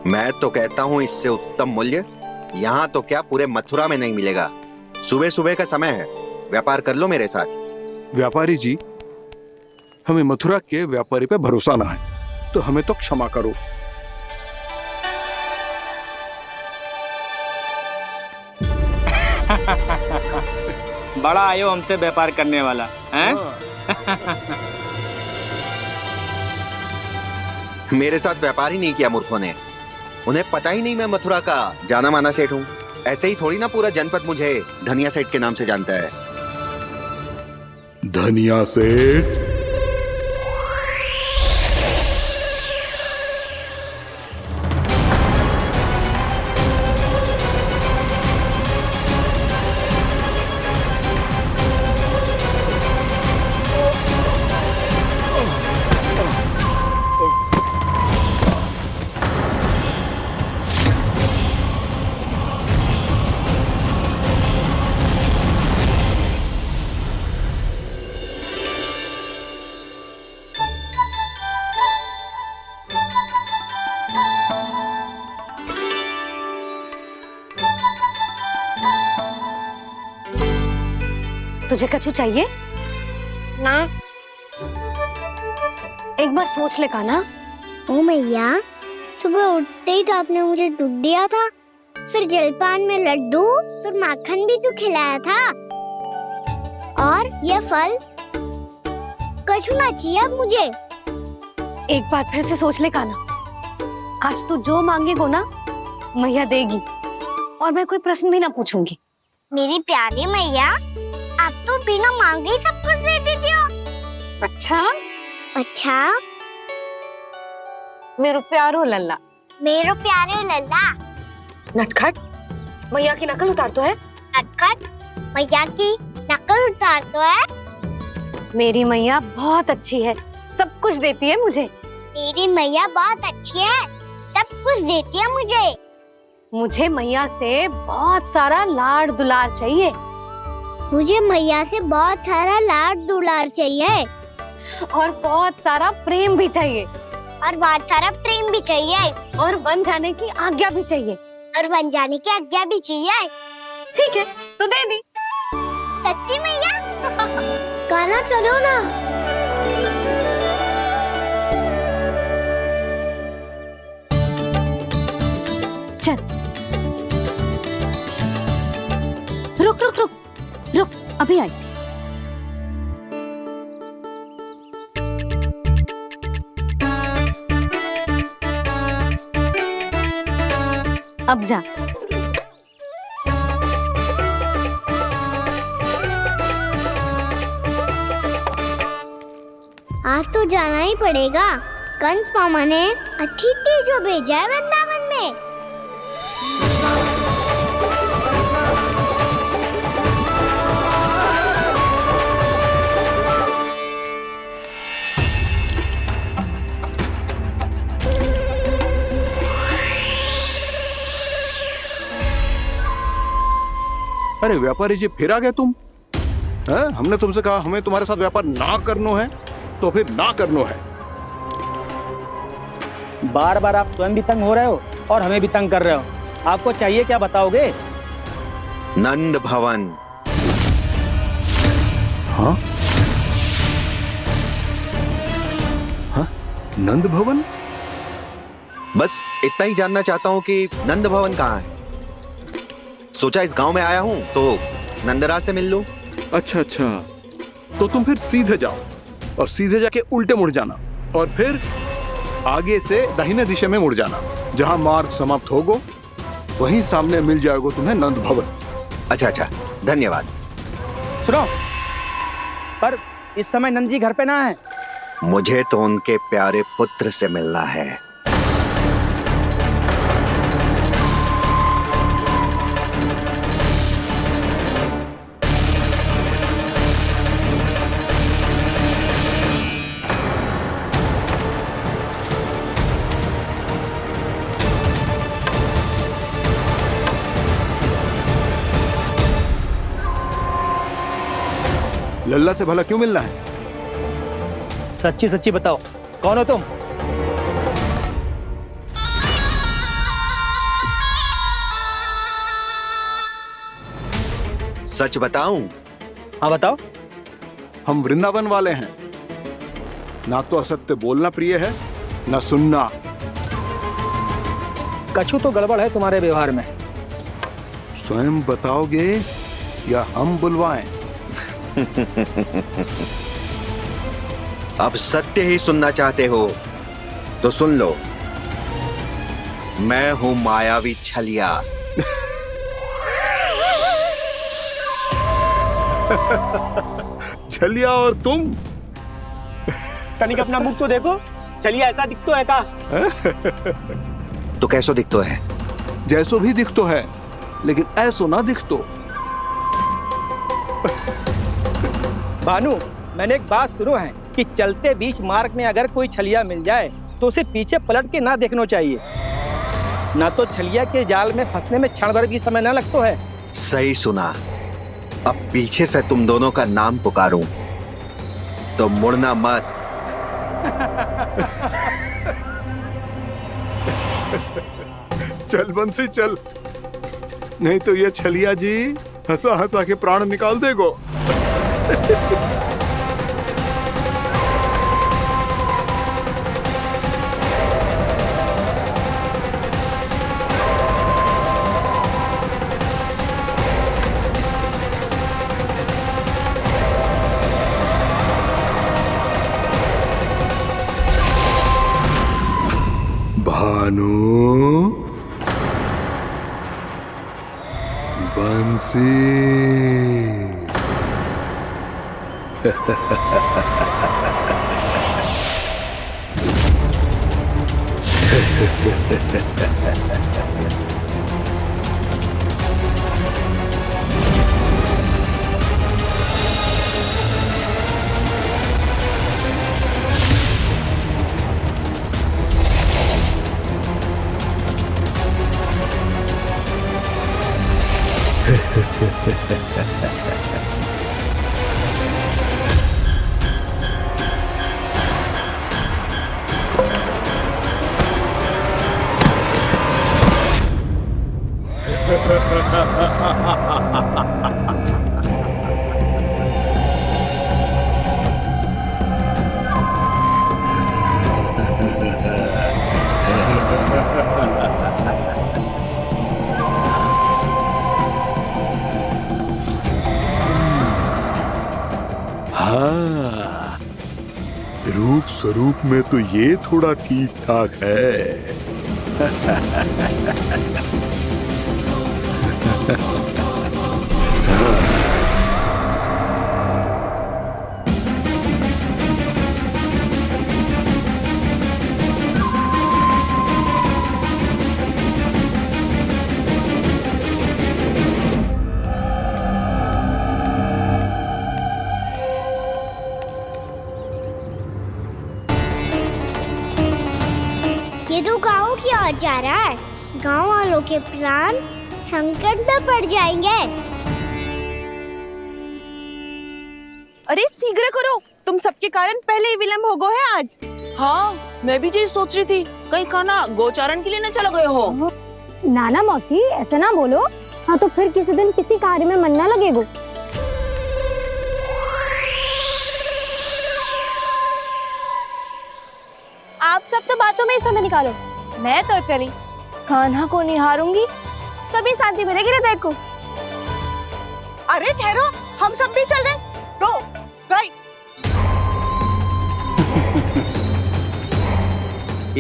मैं तो कहता हूँ इससे उत्तम मूल्य यहाँ तो क्या पूरे मथुरा में नहीं मिलेगा। सुबह सुबह का समय है, व्यापार कर लो मेरे साथ। व्यापारी जी, हमें मथुरा के व्यापारी पे भरोसा ना है, तो हमें तो क्षमा करो। बड़ा आयो हमसे व्यापार करने वाला हैं? मेरे साथ व्यापार ही नहीं किया मूर्खों ने। उन्हें पता ही नहीं मैं मथुरा का जाना माना सेठ हूँ। ऐसे ही थोड़ी ना पूरा जनपद मुझे धनिया सेठ के नाम से जानता है। धनिया सेठ? तुझे कछु चाहिए? ना। एक बार सोच ले कान्हा। ओ मैया, सुबह उठते ही तो आपने मुझे दूध दिया था, फिर जलपान में लड्डू, फिर माखन भी तो खिलाया था। और ये फल कछु ना चाहिए अब मुझे। एक बार फिर से सोच ले कान्हा। आज तू जो मांगेगो ना मैया देगी, और मैं कोई प्रश्न भी ना पूछूंगी। मेरी प्यारी मैया, आप तो बिना मांगे ही सब कुछ दे देती हो। अच्छा मेरो प्यारो लल्ला। मेरो प्यारे लल्ला। नटखट, मैया की नकल उतार तो है। नटखट, मैया की नकल उतार तो है। मेरी मैया बहुत अच्छी है, सब कुछ देती है मुझे। मेरी मैया बहुत अच्छी है, सब कुछ देती है मुझे। मुझे मैया से बहुत सारा लाड़ दुलार चाहिए। मुझे मैया से बहुत सारा लाड दुलार चाहिए। और बहुत सारा प्रेम भी चाहिए। और बहुत सारा प्रेम भी चाहिए। और बन जाने की आज्ञा भी चाहिए। और बन जाने की आज्ञा भी चाहिए। ठीक है, तो दे दी। सच्ची मैया। कान्हा चलो ना। चल रुक रुक रुक रुक, अभी आई। अब जा। आज तो जाना ही पड़ेगा। कंस मामा ने अतिथि जो भेजा है वृंदावन में। अरे व्यापारी जी, फिर आ गए तुम? हैं? हमने तुमसे कहा हमें तुम्हारे साथ व्यापार ना करनो है, तो फिर ना करनो है। बार बार आप स्वयं भी तंग हो रहे हो और हमें भी तंग कर रहे हो। आपको चाहिए क्या बताओगे? नंद भवन। हाँ? हाँ? नंद भवन? बस इतना ही जानना चाहता हूँ कि नंद भवन कहाँ है। सोचा इस गांव में आया हूँ तो नंदराज से मिल लूं। अच्छा अच्छा, तो तुम फिर सीधे जाओ और सीधे जाके उल्टे मुड़ जाना और फिर आगे से दाहिने दिशा में मुड़ जाना। जहां मार्ग समाप्त होगो वहीं सामने मिल जाएगा तुम्हें नंद भवन। अच्छा अच्छा, धन्यवाद। सुनो, पर इस समय नंद जी घर पे ना है। मुझे तो उनके प्यारे पुत्र से मिलना है। लल्ला से भला क्यों मिलना है? सच्ची सच्ची बताओ, कौन हो तुम? सच बताऊं? हाँ बताओ। हम वृंदावन वाले हैं। ना तो असत्य बोलना प्रिय है, ना सुनना। कछु तो गड़बड़ है तुम्हारे व्यवहार में। स्वयं बताओगे या हम बुलवाएं? अब सत्य ही सुनना चाहते हो तो सुन लो। मैं हूं मायावी छलिया। छलिया और तुम? कनिक अपना मुख तो देखो, छलिया ऐसा दिखतो है का? तो कैसो दिखतो है? जैसो भी दिखतो है, लेकिन ऐसो ना दिखतो। भानु, मैंने एक बात सुनो है कि चलते बीच मार्ग में अगर कोई छलिया मिल जाए तो उसे पीछे पलट के ना देखना चाहिए। ना तो छलिया के जाल में फंसने में क्षण भर की समय ना लगतो है। सही सुना। अब पीछे से तुम दोनों का नाम पुकारूं तो मुड़ना मत। चल बंसी चल, नहीं तो ये छलिया जी हंसा हंसा के प्राण निकाल देगो। भानु, बंसी। स्वरूप में तो ये थोड़ा ठीक ठाक है। ये तो गाँव की ओर जा रहा है। गाँव वालों के प्राण संकट में पड़ जाएंगे। अरे शीघ्र करो, तुम सबके कारण पहले ही विलंब हो गए है आज। हाँ, मैं भी यही सोच रही थी, कहीं खाना गोचारण के लिए न चला गए हो। नाना मौसी ऐसा ना बोलो। हाँ तो फिर किसी दिन किसी कार्य में मन ना लगेगा। आप सब तो बातों में ही समय निकालो। मैं तो चली कान्हा को निहारूंगी, तभी शांति मिलेगी हृदय को। अरे ठहरो, हम सब भी चल रहे हैं। रो, गई।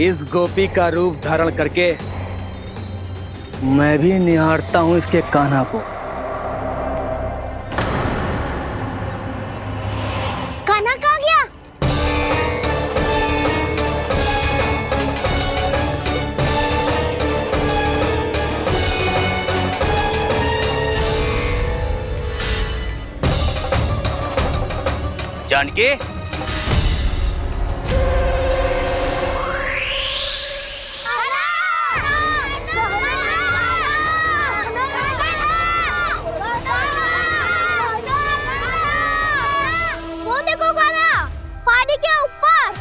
इस गोपी का रूप धारण करके मैं भी निहारता हूँ इसके कान्हा को। कान्हा कहाँ गया? जानकी, वो देखो कान्हा, पहाड़ी के ऊपर।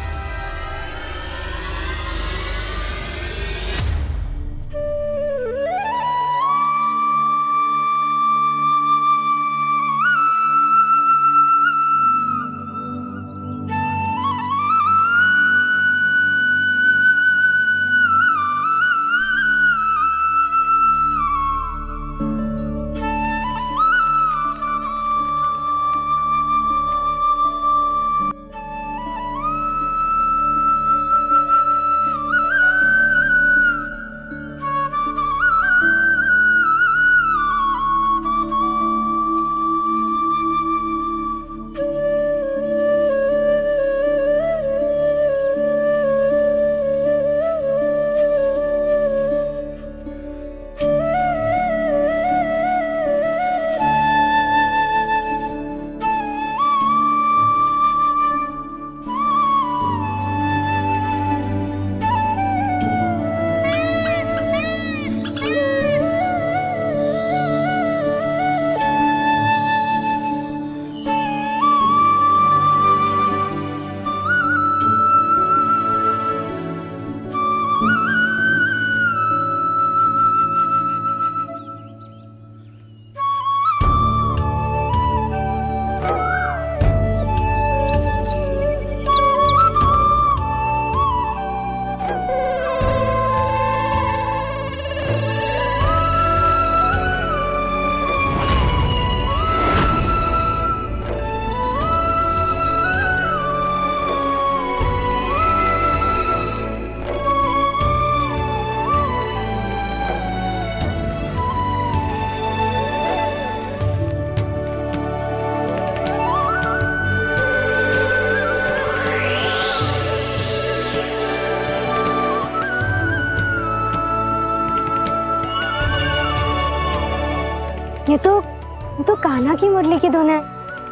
ये तो कान्हा की मुरली की धुन है।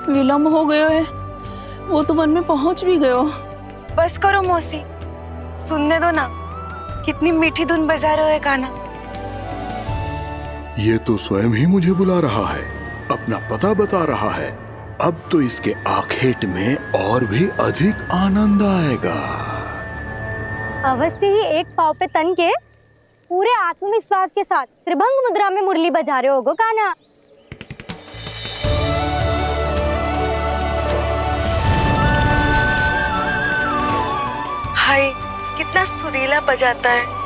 विलम्ब हो गयो है, वो तो वन में पहुंच भी गयो। बस करो मौसी, सुनने दो ना, कितनी मीठी धुन बजा रहे हो कान्हा। ये तो स्वयं ही मुझे बुला रहा है, अपना पता बता रहा है। अब तो इसके आखेट में और भी अधिक आनंद आएगा। अवश्य ही एक पाव पे तन के पूरे आत्मविश्वास के साथ त्रिभंग मुद्रा में मुरली बजा रहे होगो कान्हा। हाय, कितना सुरीला बजाता है।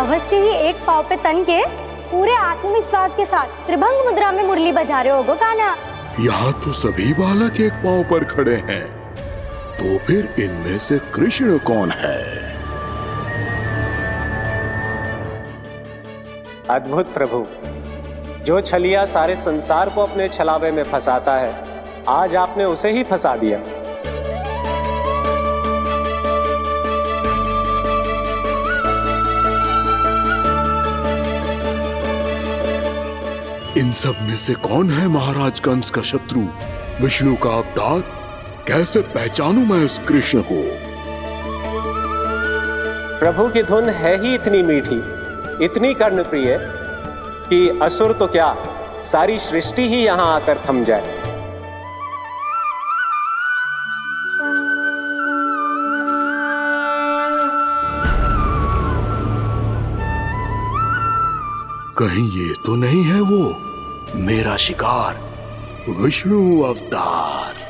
अवश्य ही एक पाव पे तन के पूरे आत्मविश्वास के साथ त्रिभंग मुद्रा में मुरली बजा रहे होगो कान्हा। यहाँ तो सभी बालक एक पांव पर खड़े हैं, तो फिर इनमें से कृष्ण कौन है? अद्भुत प्रभु, जो छलिया सारे संसार को अपने छलावे में फंसाता है, आज आपने उसे ही फंसा दिया। इन सब में से कौन है महाराज कंस का शत्रु, विष्णु का अवतार? कैसे पहचानूं मैं उस कृष्ण को? प्रभु की धुन है ही इतनी मीठी, इतनी कर्णप्रिय कि असुर तो क्या, सारी सृष्टि ही यहां आकर थम जाए। कहीं ये तो नहीं है वो मेरा शिकार, विष्णु अवतार?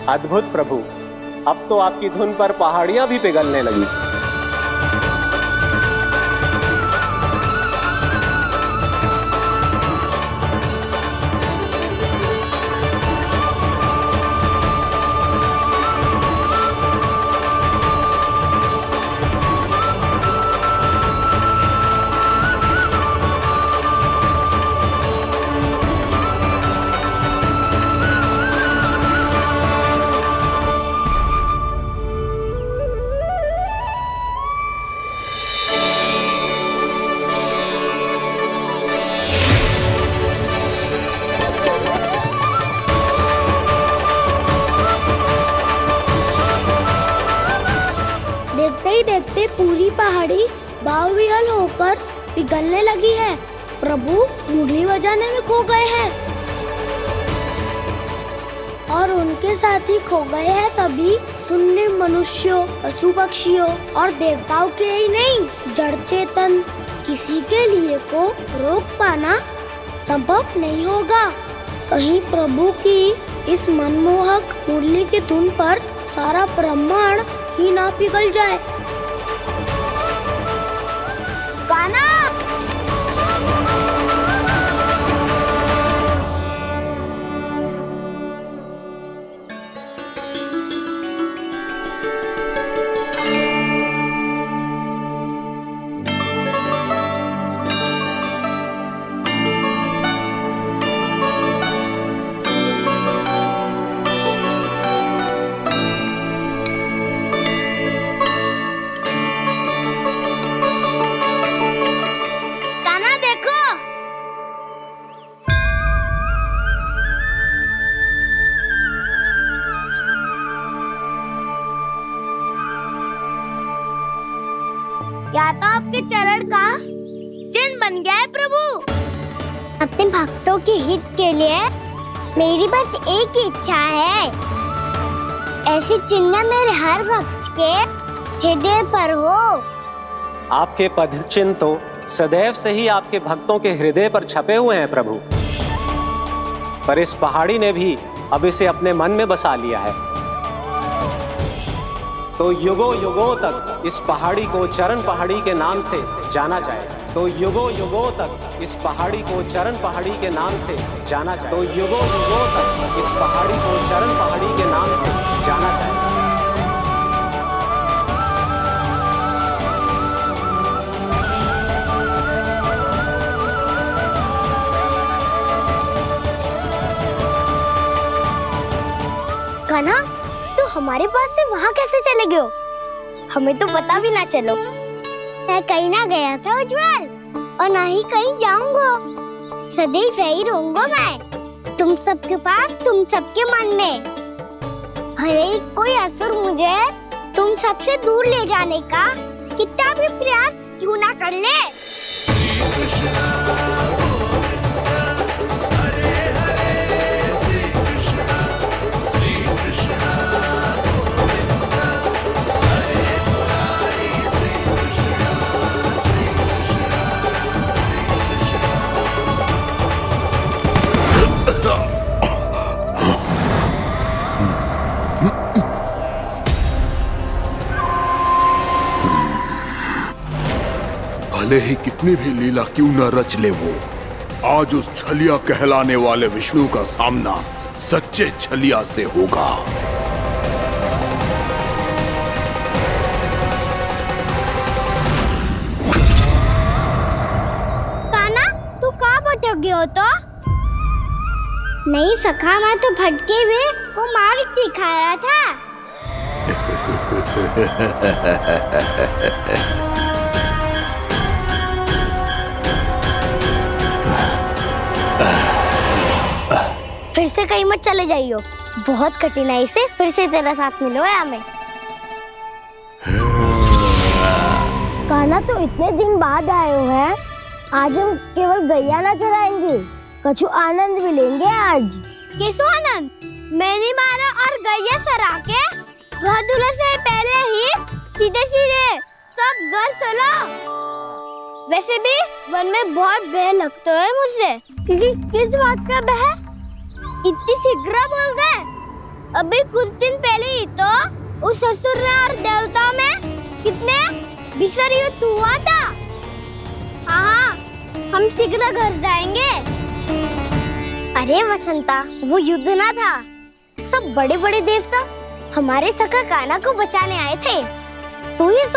अद्भुत प्रभु, अब तो आपकी धुन पर पहाड़ियां भी पिघलने लगी। देखते पूरी पहाड़ी बावविहल होकर पिघलने लगी है। प्रभु मुरली बजाने में खो गए हैं और उनके साथ ही खो गए हैं सभी सुनने मनुष्यों, पशु पक्षियों और देवताओं के ही नहीं, जड़ चेतन किसी के लिए को रोक पाना संभव नहीं होगा। कहीं प्रभु की इस मनमोहक मुरली की धुन पर सारा ब्रह्मांड ही ना पिघल जाए। गाना या तो आपके चरण का चिन्ह बन गया है प्रभु। अपने भक्तों के हित के लिए मेरी बस एक ही इच्छा है, ऐसी चिन्ह मेरे हर भक्त के हृदय पर हो। आपके पद चिन्ह तो सदैव से ही आपके भक्तों के हृदय पर छपे हुए हैं प्रभु, पर इस पहाड़ी ने भी अब इसे अपने मन में बसा लिया है। तो युगों युगों तक इस पहाड़ी को चरण पहाड़ी के नाम से जाना जाएगा। तो युगों युगों तक इस पहाड़ी को चरण पहाड़ी के नाम से जाना जाएगा। तो युगों युगों तक इस पहाड़ी को चरण पहाड़ी के नाम से जाना जाएगा। कान्हा, तो हमारे पास से वहाँ कैसे चले गए हो? हमें तो पता भी ना चलो। मैं कहीं ना गया था उज्जवल, और ना ही कहीं जाऊंगा। सदैव यही रहूंगा मैं, तुम सबके पास, तुम सबके मन में। भले कोई असुर मुझे तुम सबसे दूर ले जाने का कितना भी प्रयास क्यों ना कर ले। भले ही कितनी भी लीला क्यों न रच ले वो, आज उस छलिया कहलाने वाले विष्णु का सामना सच्चे छलिया से होगा। कान्हा, तू कहाँ भटक गए हो? तो नहीं सखा, मैं तो भटके हुए वो मार्ग दिखा रहा था। फिर से कहीं मत चले जाइयो, बहुत कठिनाई से फिर से तेरा साथ मिलो है हमें। कान्हा, तो इतने दिन बाद आए हो हैं, आज हम केवल गैया ना चराएंगे, कछु आनंद भी लेंगे आज। किसो आनंद? मैंने मारा और गैया सरा के वह दूल्हे से पहले ही सीधे सीधे सब घर चलो। वैसे भी वन में बहुत भय लगता है मुझसे, क्योंकि किस बात का भय? इतनी शीघ्र बोल गए। अभी कुछ दिन पहले ही तो उस असुर और देवता में कितने भीषण युद्ध हुआ था। हाँ, हम शीघ्र घर जाएंगे। अरे वसंता, वो युद्ध ना था, सब बड़े बड़े देवता हमारे सखा कान्हा को बचाने आए थे। तू ही सोच